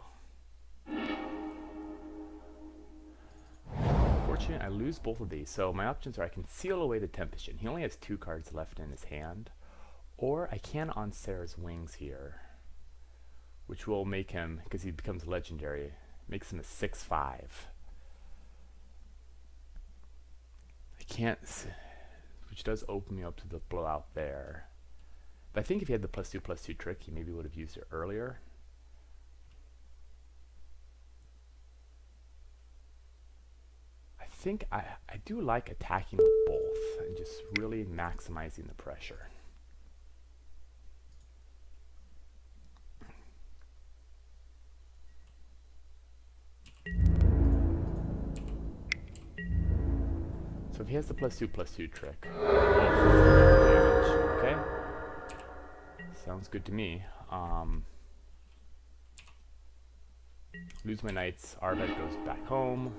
fortunately I lose both of these. So my options are I can seal away the Tempest Gin. He only has 2 cards left in his hand. Or I can on Sarah's Wings here, which will make him, because he becomes legendary, makes him a 6/5. I can't, which does open me up to the blowout there. But I think if he had the +2/+2 trick, he maybe would have used it earlier. I think I do like attacking with both and just really maximizing the pressure. So if he has the +2/+2 trick, okay, sounds good to me. Lose my knights, Arvet goes back home.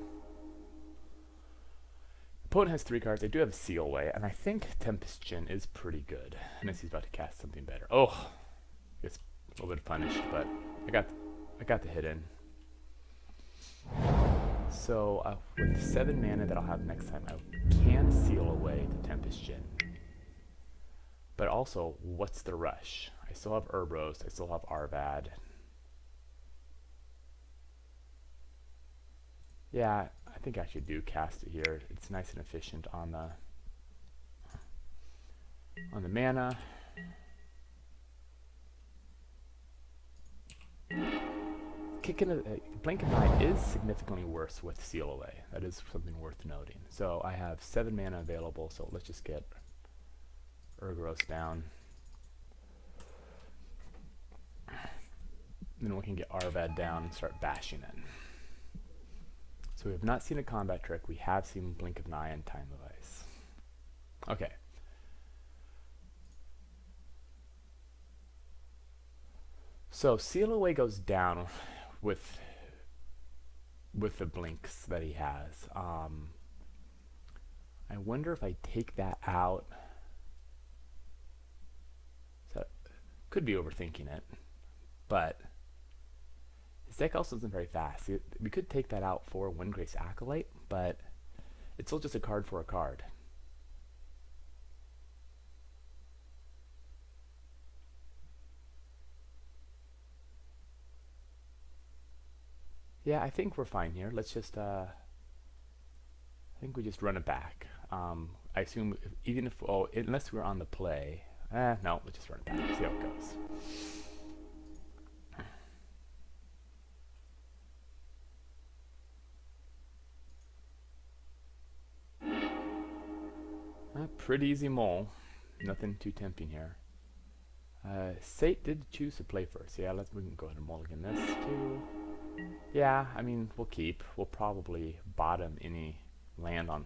Opponent has 3 cards. I do have Seal Away, and I think Tempest Djinn is pretty good, unless he's about to cast something better. Oh, gets a little bit punished, but I got the hit in. So with 7 mana that I'll have next time, I can Seal Away the Tempest Djinn. But also, what's the rush? I still have Urbros, I still have Arvad. Yeah, I think I actually do cast it here. It's nice and efficient on the mana. Blink of an Eye is significantly worse with Seal Away. That is something worth noting. So I have 7 mana available, so let's just get Urgros down. Then we can get Arvad down and start bashing it. So we have not seen a combat trick. We have seen Blink of an Eye and Time of Ice. Okay. So Seal Away goes down with the blinks that he has. I wonder if I take that out. So could be overthinking it, but his deck also isn't very fast. We could take that out for Windgrace Acolyte, but it's still just a card for a card. Yeah, I think we're fine here. Let's just, I think we just run it back. I assume even if, unless we're on the play, no, let's just run it back, see how it goes. Pretty easy mole. Nothing too tempting here. Sate did choose to play first. Yeah, we can go ahead and mulligan this too. Yeah, I mean, we'll keep. We'll probably bottom any land on.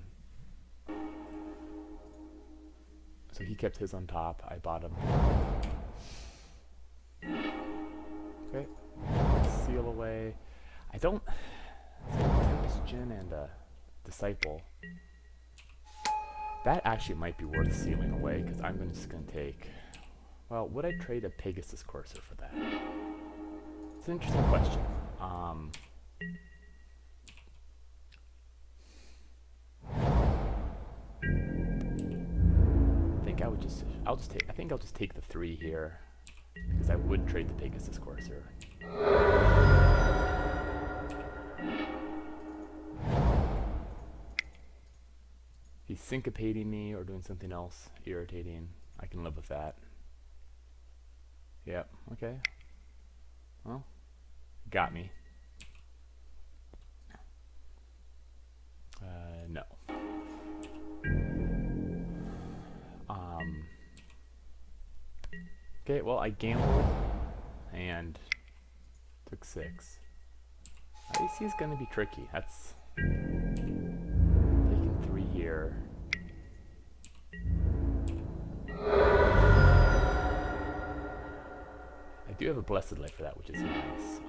So he kept his on top. I bottom. Okay. Seal Away. I don't. Tempest Djinn and Disciple. That actually might be worth sealing away, because I'm just going to take... Well, would I trade a Pegasus Courser for that? It's an interesting question. I think I'll just take the 3 here, because I would trade the Pegasus Courser. He's syncopating me or doing something else irritating. I can live with that. Yep, okay. Well, got me. No. Okay, well, I gambled and took 6. AC is going to be tricky. That's taking 3 here. I do have a Blessed Light for that, which is nice.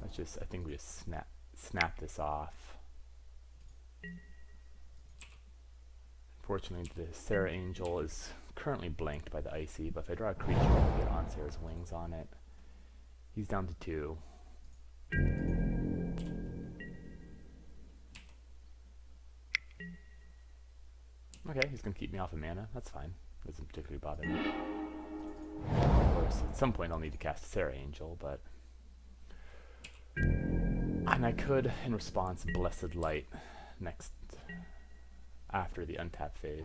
Let's just, I think we just snap this off. Unfortunately, the Sarah Angel is currently blanked by the Icy, but if I draw a creature, I can get on Sarah's Wings on it. He's down to 2. Okay, he's going to keep me off of mana. That's fine. Doesn't particularly bother me. Of course, at some point I'll need to cast Sarah Angel, but... And I could, in response, Blessed Light next... after the untap phase.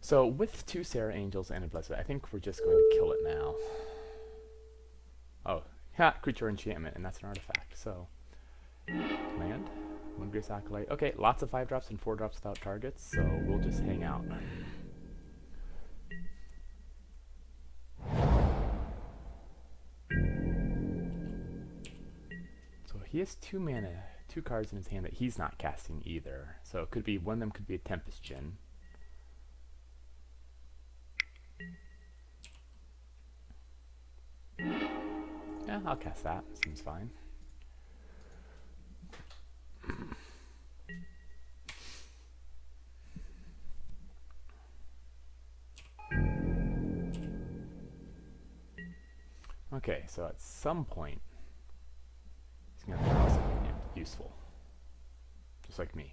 So with 2 Sarah Angels and a Blessed, I think we're just going to kill it now. Oh, yeah, creature enchantment, and that's an artifact. So, land, one Grace Acolyte. Okay, lots of 5-drops and 4-drops without targets, so we'll just hang out. So he has 2 mana, 2 cards in his hand that he's not casting either. So it could be, one of them could be a Tempest Djinn. Yeah, I'll cast that. Seems fine. Okay, so at some point, he's going to draw something useful. Just like me.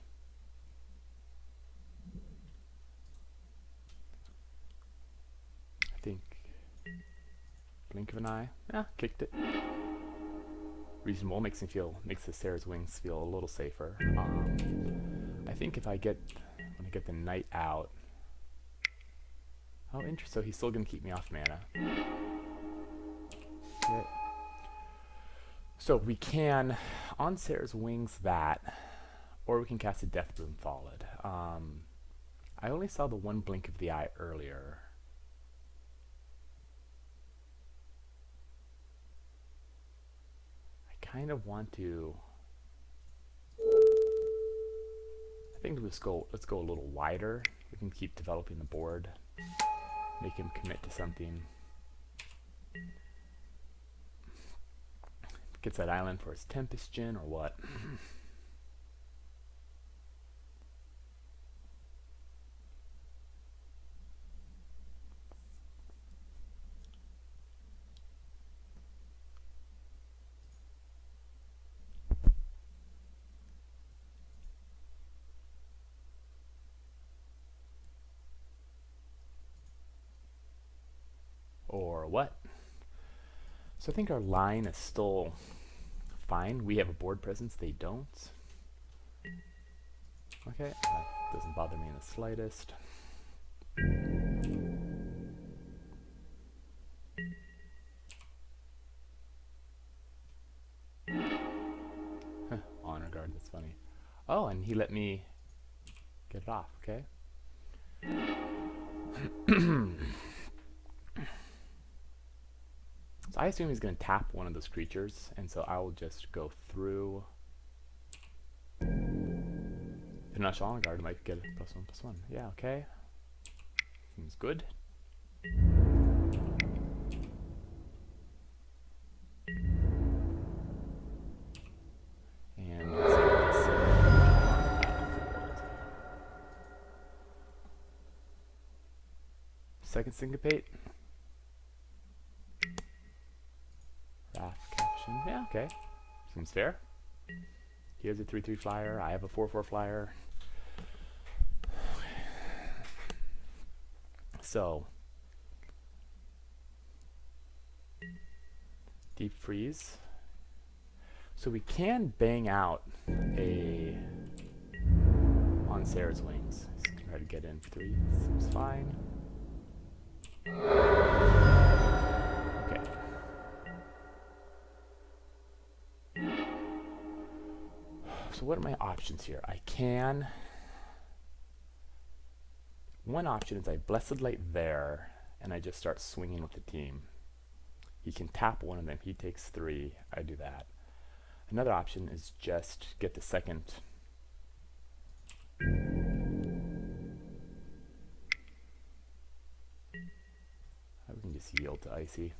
I think, blink of an eye. Yeah, kicked it. Reasonable, makes the Sarah's Wings feel a little safer. I think if I get, when I get the Knight out, oh, interesting, so he's still going to keep me off mana. Okay. So we can, on Sarah's Wings that, or we can cast a Death Boom Followed. I only saw the one blink of the eye earlier. Kind of want to, I think let's go a little wider. We can keep developing the board, make him commit to something. Gets that island for his Tempest Djinn or what? Or what? So I think our line is still fine. We have a board presence, they don't. Okay, that doesn't bother me in the slightest. Honor Guard, that's funny. Oh, and he let me get it off, okay. So I assume he's going to tap one of those creatures, and so I will just go through. Benalish Honor Guard might get a +1/+1. Yeah, okay. Seems good. And let's get this on the battlefield. Second Syncopate. Caption. Yeah, okay. Seems fair. He has a 3/3 flyer. I have a 4/4 flyer. So, Deep Freeze. So we can bang out a on Sarah's Wings. Let's try to get in 3. Seems fine. Okay. So what are my options here? I can, one option is I Blessed Light there, and I just start swinging with the team. He can tap one of them, he takes 3, I do that. Another option is just get the second. We can just yield to Icy.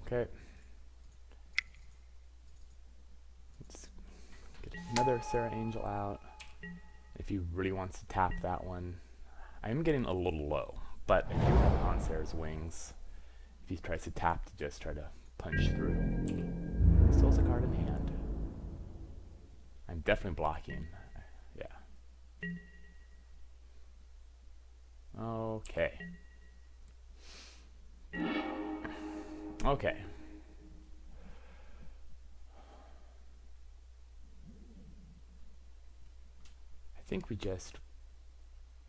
Okay. Another Sarah Angel out. If he really wants to tap that one, I am getting a little low, but I do have it on Sarah's Wings. If he tries to tap to just try to punch through, still has a card in hand. I'm definitely blocking. Yeah. Okay. Okay. I think we just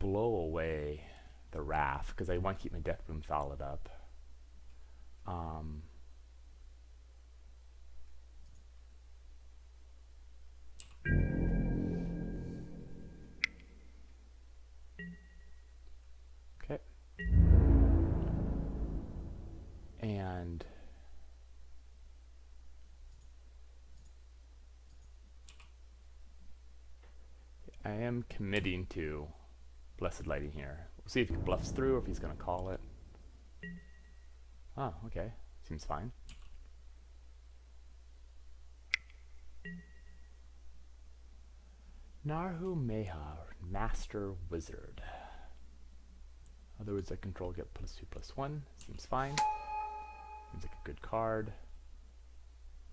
blow away the raft because I want to keep my death boom followed up. Okay. And I am committing to Blessed Lighting here. We'll see if he bluffs through or if he's going to call it. Oh, okay. Seems fine. Narhu Meha, Master Wizard. Other words, I control get +2/+1. Seems fine. Seems like a good card.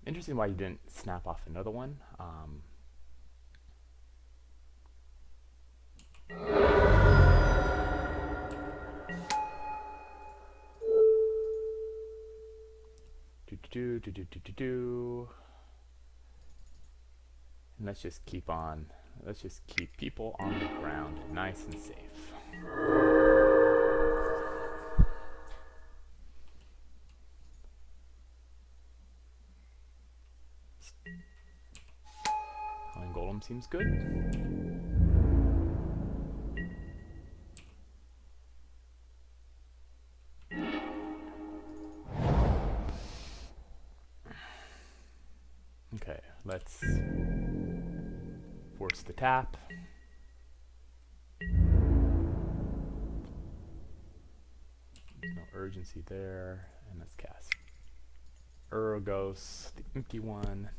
Interesting why you didn't snap off another one. And let's just keep on. Let's just keep people on the ground, nice and safe. Calling Golem seems good. Okay, let's force the tap. No urgency there. And let's cast Urgos, the empty one.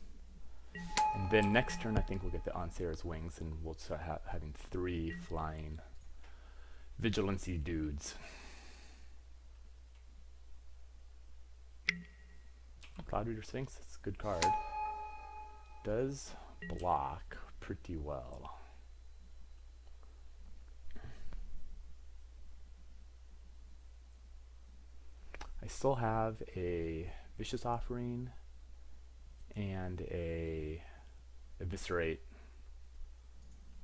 And then next turn I think we'll get the Ansera's Wings and we'll start having 3 flying Vigilancy dudes. Cloud Reader Sphinx, it's a good card. Does block pretty well. I still have a Vicious Offering and a Eviscerate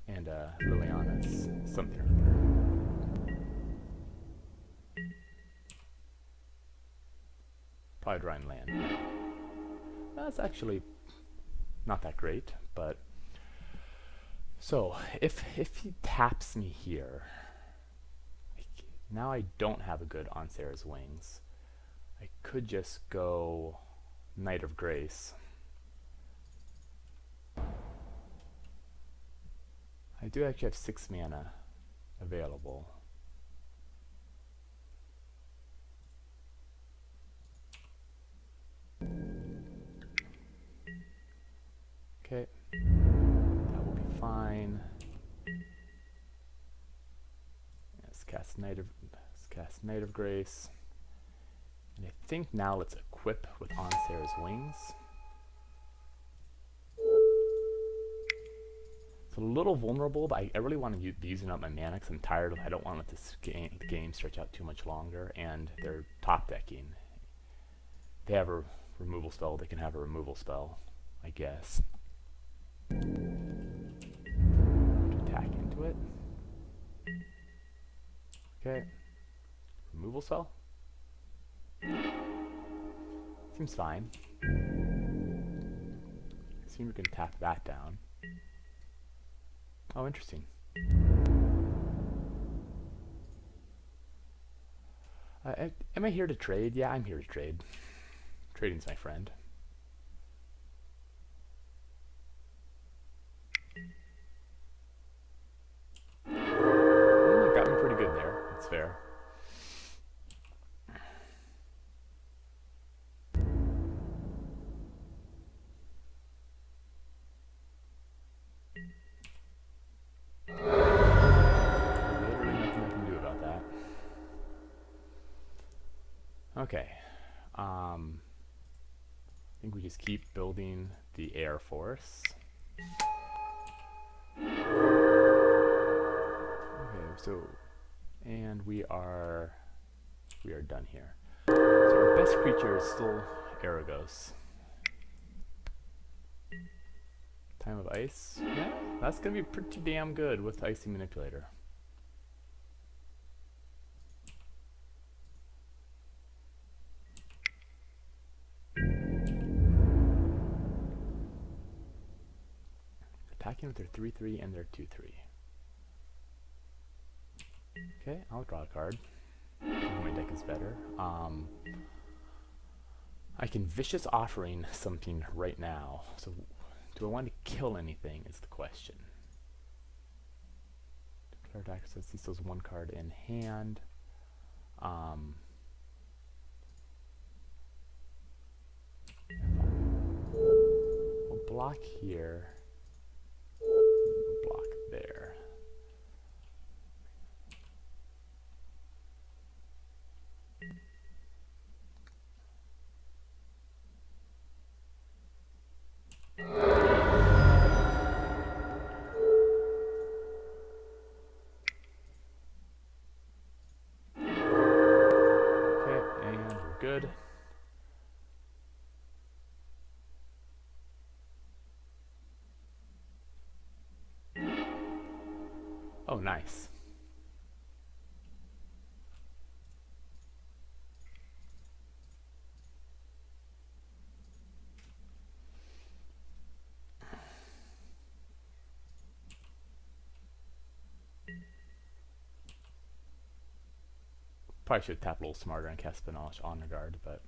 and a Liliana's something or other. Probably drawing land. That's actually not that great, but so if he taps me here, now I don't have a good Ansera's Wings. I could just go Knight of Grace. I do actually have 6 mana available. Okay, that will be fine. Let's cast Knight of Grace. And I think now let's equip with Ansera's Wings. It's a little vulnerable, but I really want to be using up my mana because I'm tired of. I don't want to let the game stretch out too much longer. And they're top decking. They have a removal spell. They can have a removal spell, I guess. Attack into it. Okay. Removal spell. Seems fine. Assume we can tap that down. Oh, interesting. Am I here to trade? Yeah, I'm here to trade. Trading's my friend. Got me pretty good there. That's fair. Okay, I think we just keep building the Air Force. Okay, so, and we are done here. So our best creature is still Aragos. Time of Ice, yeah, that's gonna be pretty damn good with Icy Manipulator. attacking with their 3/3 and their 2/3. Okay, I'll draw a card. My deck is better. I can Vicious Offering something right now. So, do I want to kill anything is the question. Declared access, he still has one card in hand. We'll block here. Block there. Good. Oh, nice. Probably should tap a little smarter and cast Benalish on the guard, but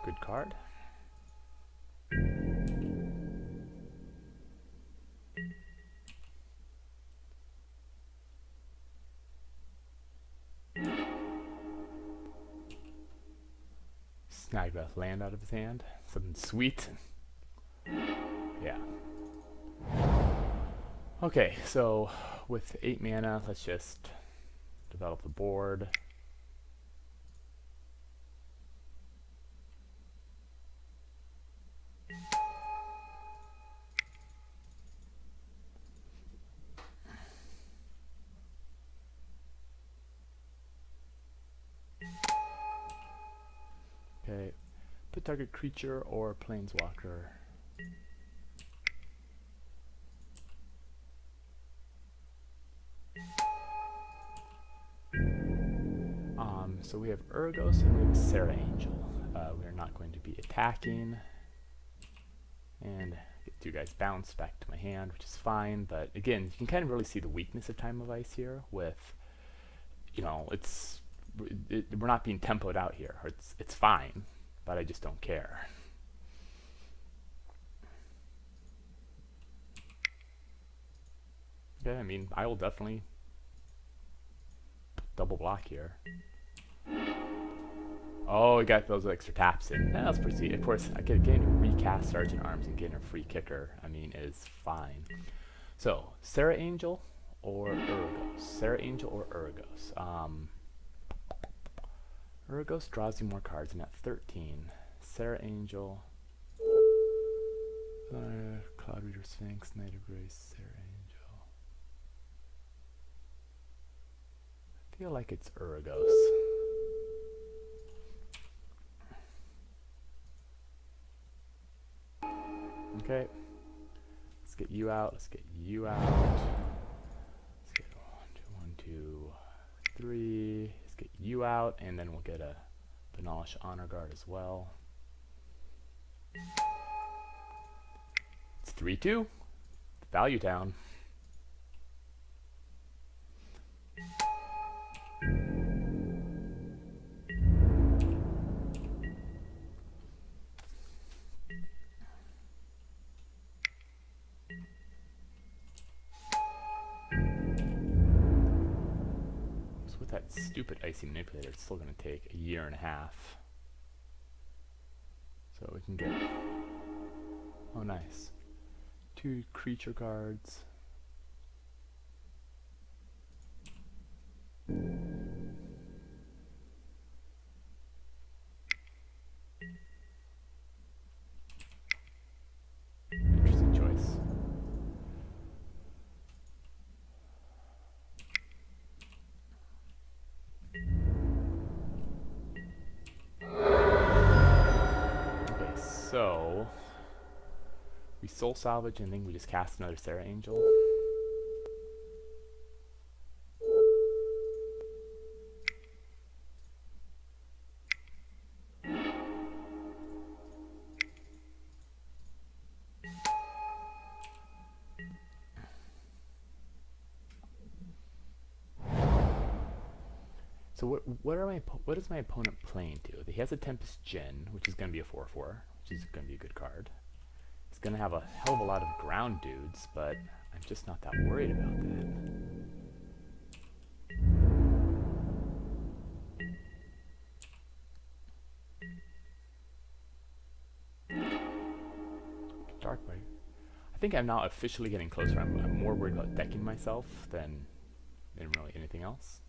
good card. Snag that land out of his hand. Something sweet. Yeah. Okay, so with 8 mana, let's just develop the board. Okay, put target creature or planeswalker. So we have Urgos and we have Sarah Angel. We are not going to be attacking. And get 2 guys bounced back to my hand, which is fine. But again, you can kind of really see the weakness of Time of Ice here with, you know, we're not being tempoed out here. It's fine, but I just don't care. Okay, I mean, I will definitely double block here. Oh, we got those extra taps in. Let's proceed. Of course, getting to recast Sergeant Arms and getting a free kicker, I mean, is fine. So, Sarah Angel or Urgos? Sarah Angel or Urgos? Urgos draws you more cards. I'm at 13. Sarah Angel. Cloud Reader Sphinx, Knight of Grace, Sarah Angel. I feel like it's Urgos. Okay, let's get you out. Let's get you out. Let's get 1, 2, 3. Let's get you out, and then we'll get a Benalish Honor Guard as well. It's 3/2. Value down. That stupid Icy Manipulator, it's still going to take 1.5 years. So we can get, oh nice, 2 creature cards. Interesting choice. So we soul salvage and then we just cast another Sarah Angel. So what is my opponent playing to? He has a Tempest Djinn, which is going to be a 4/4, which is going to be a good card. He's going to have a hell of a lot of ground dudes, but I'm just not that worried about that. Darkblade. I think I'm now officially getting closer. I'm more worried about decking myself than really anything else.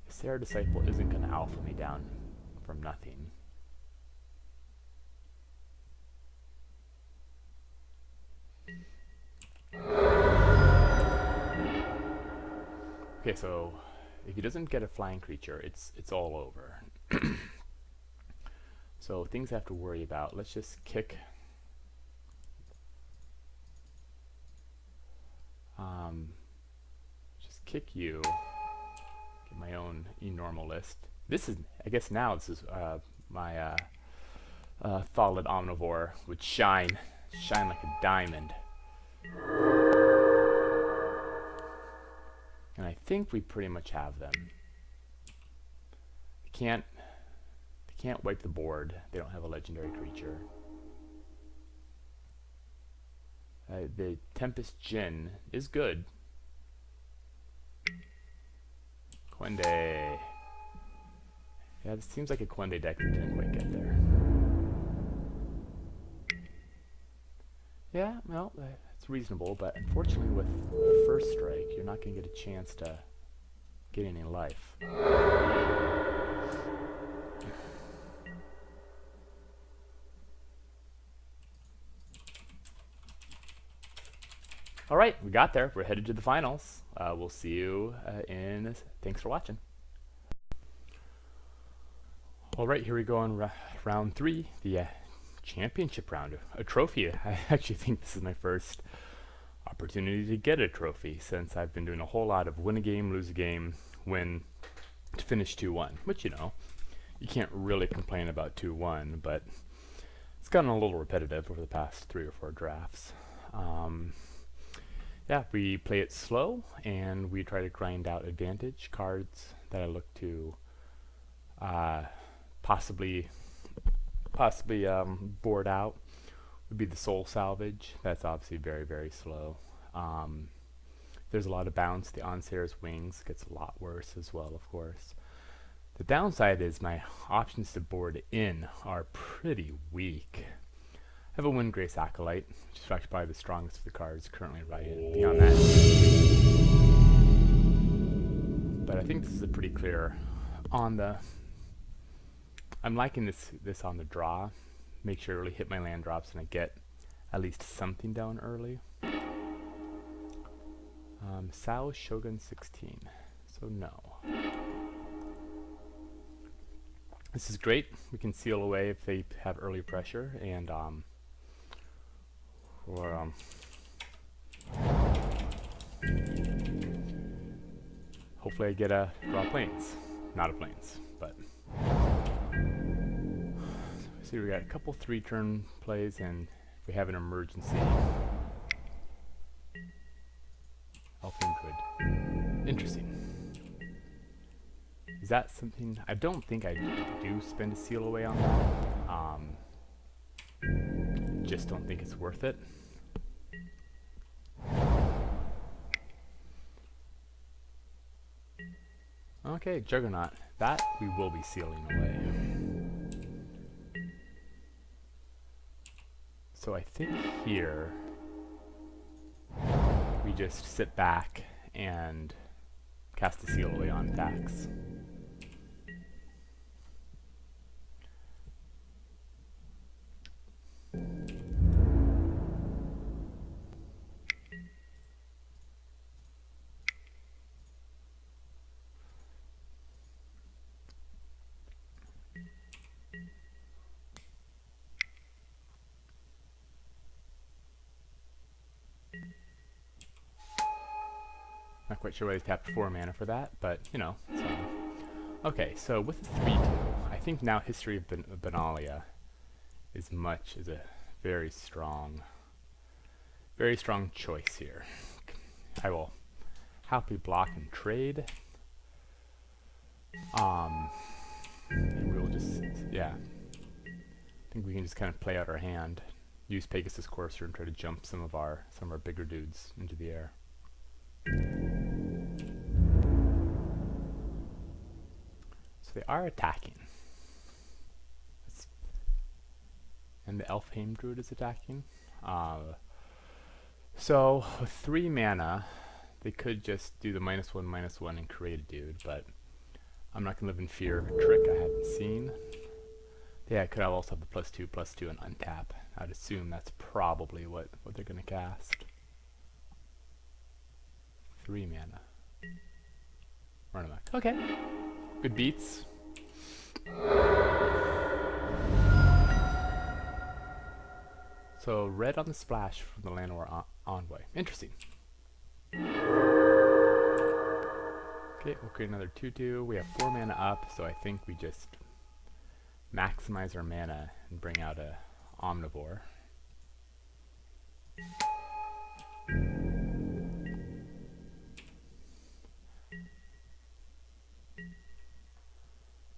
Sarah Disciple isn't going to alpha me down from nothing. Okay, so if he doesn't get a flying creature, it's all over. So things I have to worry about. Let's just kick. Just kick you. Get my own enormal list. This is, I guess now this is my Thallid Omnivore would shine like a diamond. And I think we pretty much have them. They can't wipe the board. They don't have a legendary creature. The Tempest Djinn is good. Quende. Yeah, this seems like a Quende deck that didn't quite get there. Yeah, well, it's reasonable, but unfortunately with the first strike, you're not going to get a chance to get any life. Alright, we got there. We're headed to the finals. We'll see you thanks for watching. Alright, here we go on round 3, the championship round, a trophy. I actually think this is my first opportunity to get a trophy since I've been doing a whole lot of win a game, lose a game, win to finish 2-1, which, you know, you can't really complain about 2-1, but it's gotten a little repetitive over the past 3 or 4 drafts. Yeah, we play it slow and we try to grind out advantage cards that I look to possibly board out. Would be the soul salvage. That's obviously very, very slow. There's a lot of bounce. The Onsair's Wings gets a lot worse as well, of course. The downside is my options to board in are pretty weak. I have a Windgrace Acolyte, which is actually probably the strongest of the cards currently running. Beyond that, but I think this is a pretty clear on the. I'm liking this on the draw. Make sure I really hit my land drops and I get at least something down early. Sao Shogun 16. So no. This is great. We can seal away if they have early pressure and hopefully I get a draw planes. Not a planes, but see, we got a couple 3-turn plays, and if we have an emergency, Elfin Good. Interesting. Is that something? I don't think I do spend a seal away on that. Just don't think it's worth it. Okay, Juggernaut. That we will be sealing away. So I think here we just sit back and cast a seal away on Fax. Not quite sure why they tapped 4 mana for that, but you know, it's fine. Okay, so with the 3/2, I think now History of Benalia is a very strong choice here. I will happily block and trade. And we will just, yeah. I think we can just kind of play out our hand, use Pegasus Courser, and try to jump some of our bigger dudes into the air. So they are attacking. And the Elfheim Druid is attacking. So with 3 mana, they could just do the -1/-1 and create a dude, but I'm not going to live in fear of a trick I haven't seen. Yeah, I could also have the +2/+2 and untap. I'd assume that's probably what they're going to cast. 3 mana. Run amok. Okay. Good beats. So red on the splash from the Llanowar Envoy. Interesting. Okay, we'll create another 2/2. We have 4 mana up, so I think we just maximize our mana and bring out a Omnivore.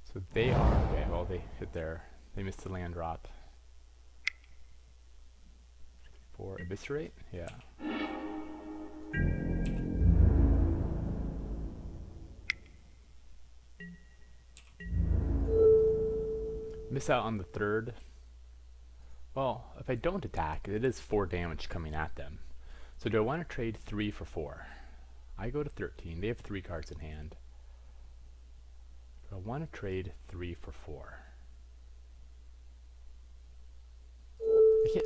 So they are, okay, well they missed the land drop. For Eviscerate? Yeah. Miss out on the 3rd. Well, if I don't attack, it is 4 damage coming at them. So do I want to trade 3 for 4? I go to 13. They have 3 cards in hand. Do I want to trade 3 for 4?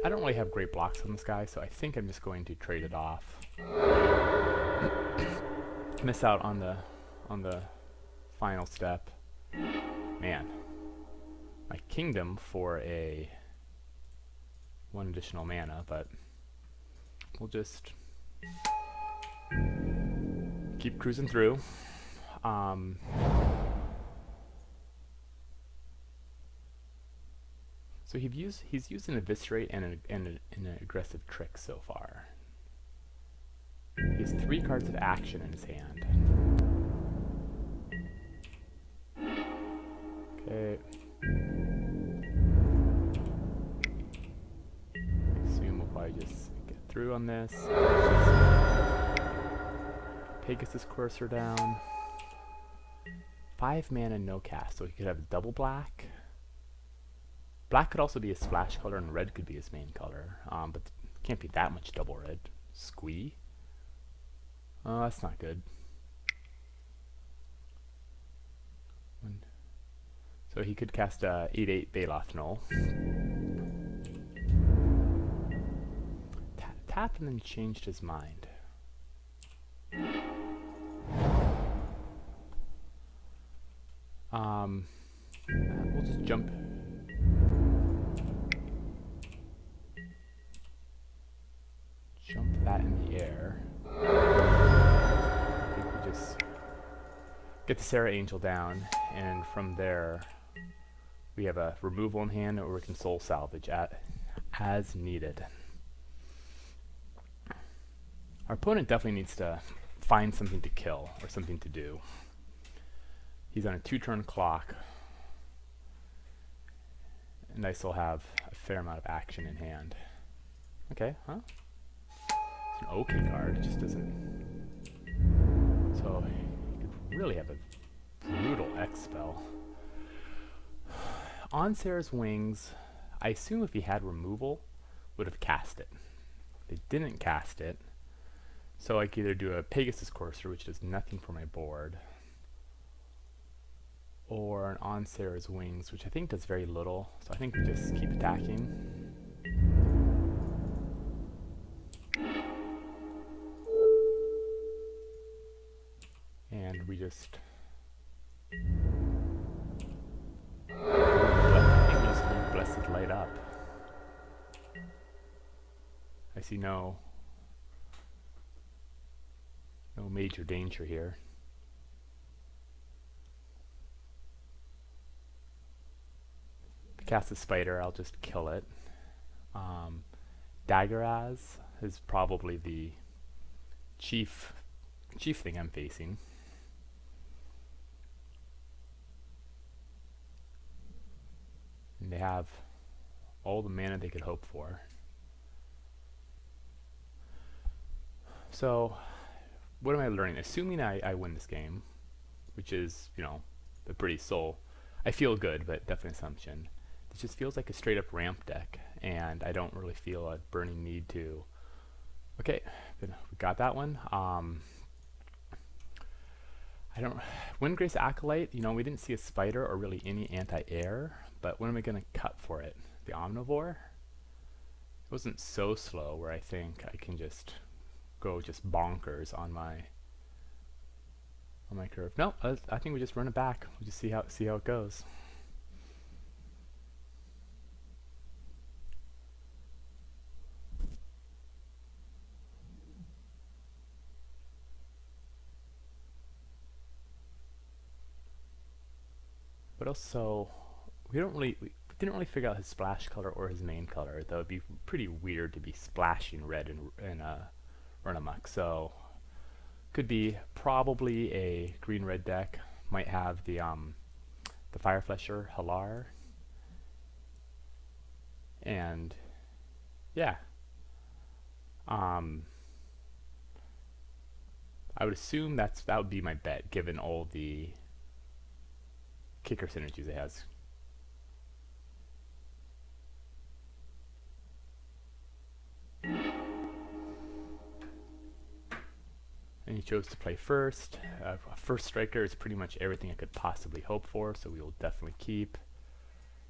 I don't really have great blocks on this guy, so I think I'm just going to trade it off. Miss out on the final step. Man. My kingdom for a 1 additional mana, but we'll just keep cruising through. So he's used an Eviscerate and an aggressive trick so far. He has 3 cards of action in his hand. Okay. I assume we'll probably just get through on this. Pegasus Courser down. 5 mana, no cast, so he could have a double black. Black could also be his splash color, and red could be his main color, but can't be that much double red. Squee? Oh, that's not good. So he could cast 8/8 Baloth Null. Tap and then changed his mind. We'll just jump. Jump that in the air. I think we just get the Serra Angel down, and from there we have a removal in hand, or we can soul salvage as needed. Our opponent definitely needs to find something to kill or something to do. He's on a 2-turn clock, and I still have a fair amount of action in hand. Okay, huh? It's an okay card, it just doesn't. So you could really have a brutal X spell. On Sarah's Wings, I assume if he had removal, would have cast it. They didn't cast it, so I could either do a Pegasus Courser, which does nothing for my board, or an On Sarah's Wings, which I think does very little, so I think we just keep attacking. And we just Blessed Light up. I see no major danger here. If I cast a spider, I'll just kill it. Daggeraz is probably the chief thing I'm facing. And they have all the mana they could hope for. So, what am I learning? Assuming I win this game, which is, you know, a pretty I feel good, but definitely assumption. This just feels like a straight up ramp deck, and I don't really feel a burning need to. Okay, we got that one. Windgrace Acolyte, you know, we didn't see a spider or really any anti-air, but when am I going to cut for it? The Omnivore? It wasn't so slow where I think I can just go just bonkers on my curve. No, I think we just run it back. We'll just see how it goes. But also, we didn't really figure out his splash color or his main color. That would be pretty weird to be splashing red in Run Amok. So could be probably a green-red deck. Might have the Fireflesher Halar, and yeah, I would assume that would be my bet, given all the kicker synergies it has. And he chose to play first. First striker is pretty much everything I could possibly hope for, so we will definitely keep.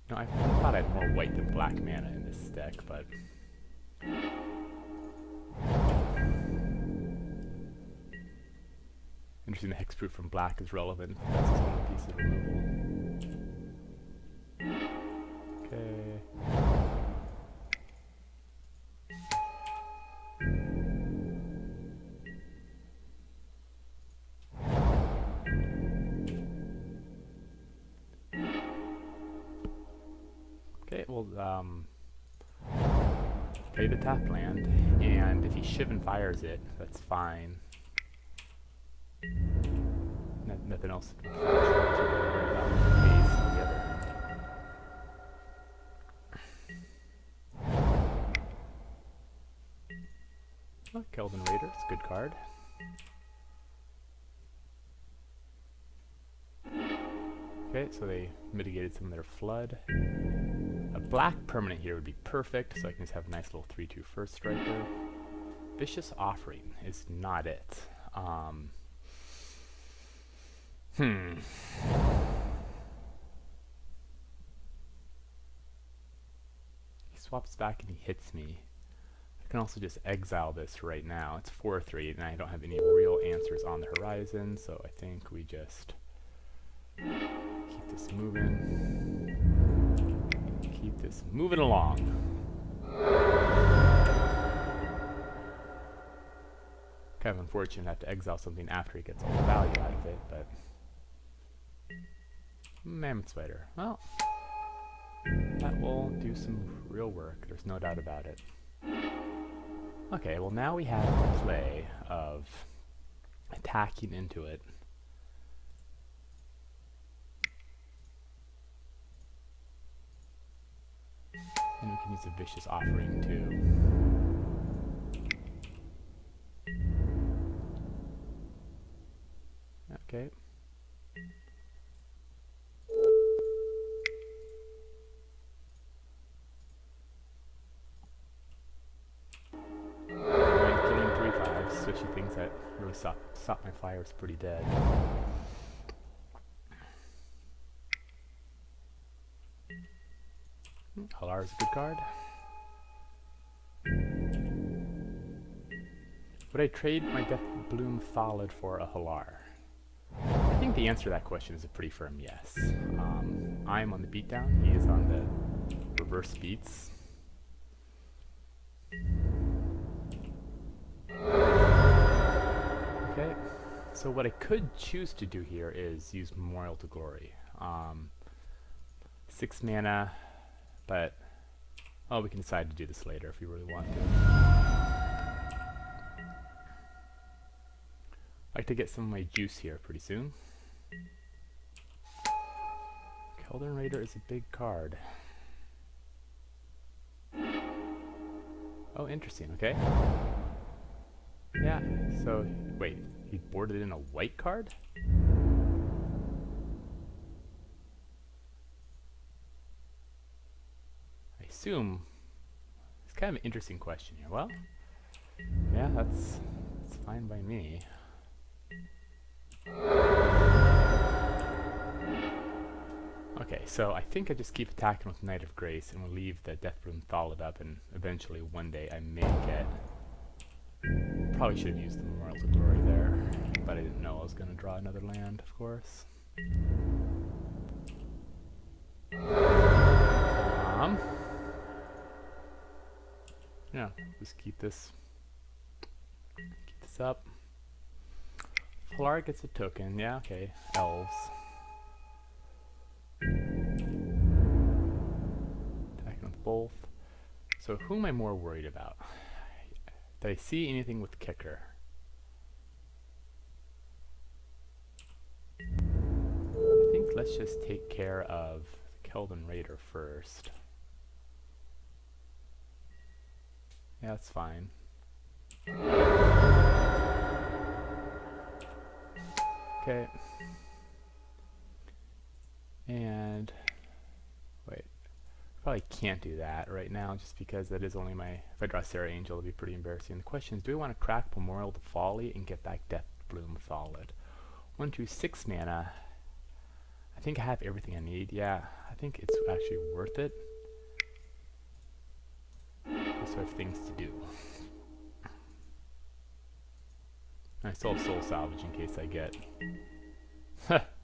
You know, I thought I had more white than black mana in this deck, but interesting the hexproof from black is relevant. That's his only piece of removal. Okay. Okay, well, play the tap land, and if he Shiv and fires it, that's fine. Nothing else to worry about with the ace on the other end. Oh, Kelvin Raiders, good card. Okay, so they mitigated some of their flood. A black permanent here would be perfect, so I can just have a nice little 3/2 first striker. Vicious Offering is not it. He swaps back and he hits me. I can also just exile this right now. It's 4/3, and I don't have any real answers on the horizon, so I think we just keep this moving. Keep this moving along. Kind of unfortunate to have to exile something after he gets all the value out of it, but Mammoth Spider. Well, that will do some real work, there's no doubt about it. Okay, well now we have the play of attacking into it. And we can use a Vicious Offering too. Okay. Killing 3/5, especially things that really stop my fire, is pretty dead. Halar is a good card. Would I trade my Death Bloom Thalid for a Halar? I think the answer to that question is a pretty firm yes. I am on the beatdown, he is on the reverse beats. Okay. So what I could choose to do here is use Memorial to Glory. 6 mana, but we can decide to do this later if we really want to. I'd like to get some of my juice here pretty soon. Keldon Raider is a big card. Oh, interesting, okay. Yeah, so, wait, he boarded in a white card? I assume, it's kind of an interesting question here. Well, yeah, that's fine by me. Okay, so I think I just keep attacking with Knight of Grace and we'll leave the Deathbloom Thallid up, and eventually one day I may get... Probably should have used the Memorial to Glory there, but I didn't know I was going to draw another land, of course. Yeah, just keep this up. Polar gets a token, yeah, okay. Elves. Attacking with both. So who am I more worried about? Did I see anything with kicker? I think let's just take care of the Keldon Raider first. Yeah, that's fine. Okay. And wait, probably can't do that right now just because that is only my, if I draw Sarah Angel, it'll be pretty embarrassing. The question is, do we want to crack Memorial to Folly and get back Deathbloom Thallid? 1, 2, 6 mana. I think I have everything I need. Yeah, I think it's actually worth it. Just have things to do. I still have Soul Salvage in case I get...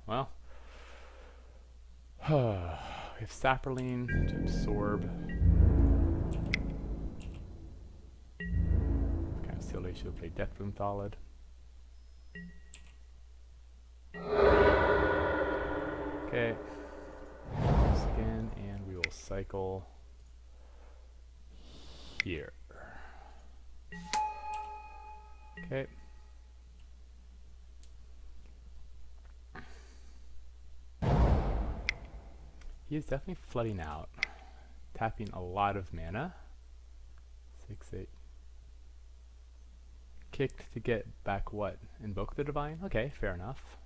well... we have Saproline to absorb. Kind of silly, should have played Deathbloom Thallid. Okay. Scan, and we will cycle here. Okay. He is definitely flooding out, tapping a lot of mana. 6, 8. Kicked to get back what? Invoke the Divine? Okay, fair enough.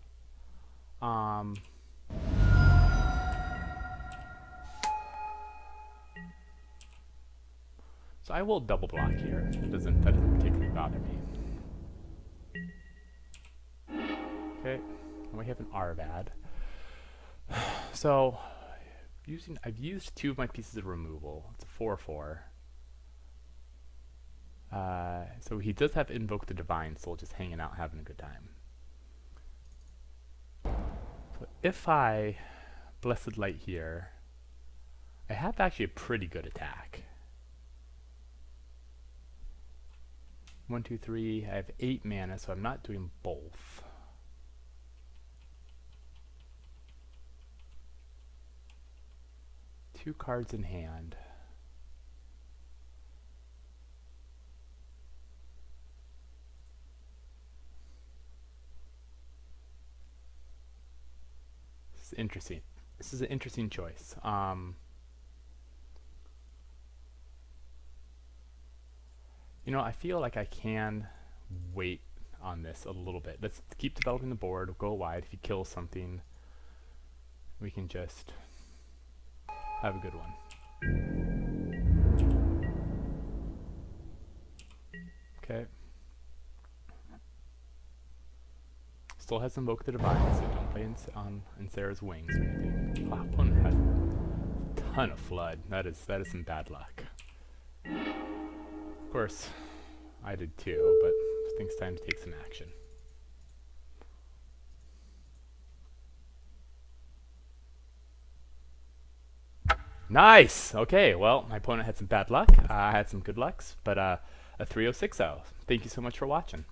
So I will double block here. That doesn't particularly bother me. Okay, and we have an Arvad. So I've used 2 of my pieces of removal. It's a 4/4. So he does have Invoke the Divine, so just hanging out, having a good time. So if I Blessed Light here, I have actually a pretty good attack. 1, 2, 3. I have 8 mana, so I'm not doing both. Two cards in hand. This is interesting. This is an interesting choice. You know, I feel like I can wait on this a little bit. Let's keep developing the board, go wide. If he kills something, we can just have a good one. Okay. Still has Invoke the Divine, so don't play in Sarah's Wings or anything. Wow, opponent has a ton of flood. That is some bad luck. Of course, I did too, but I think it's time to take some action. Nice! Okay, well, my opponent had some bad luck. I had some good lucks, but a 3-0-6-0. Thank you so much for watching.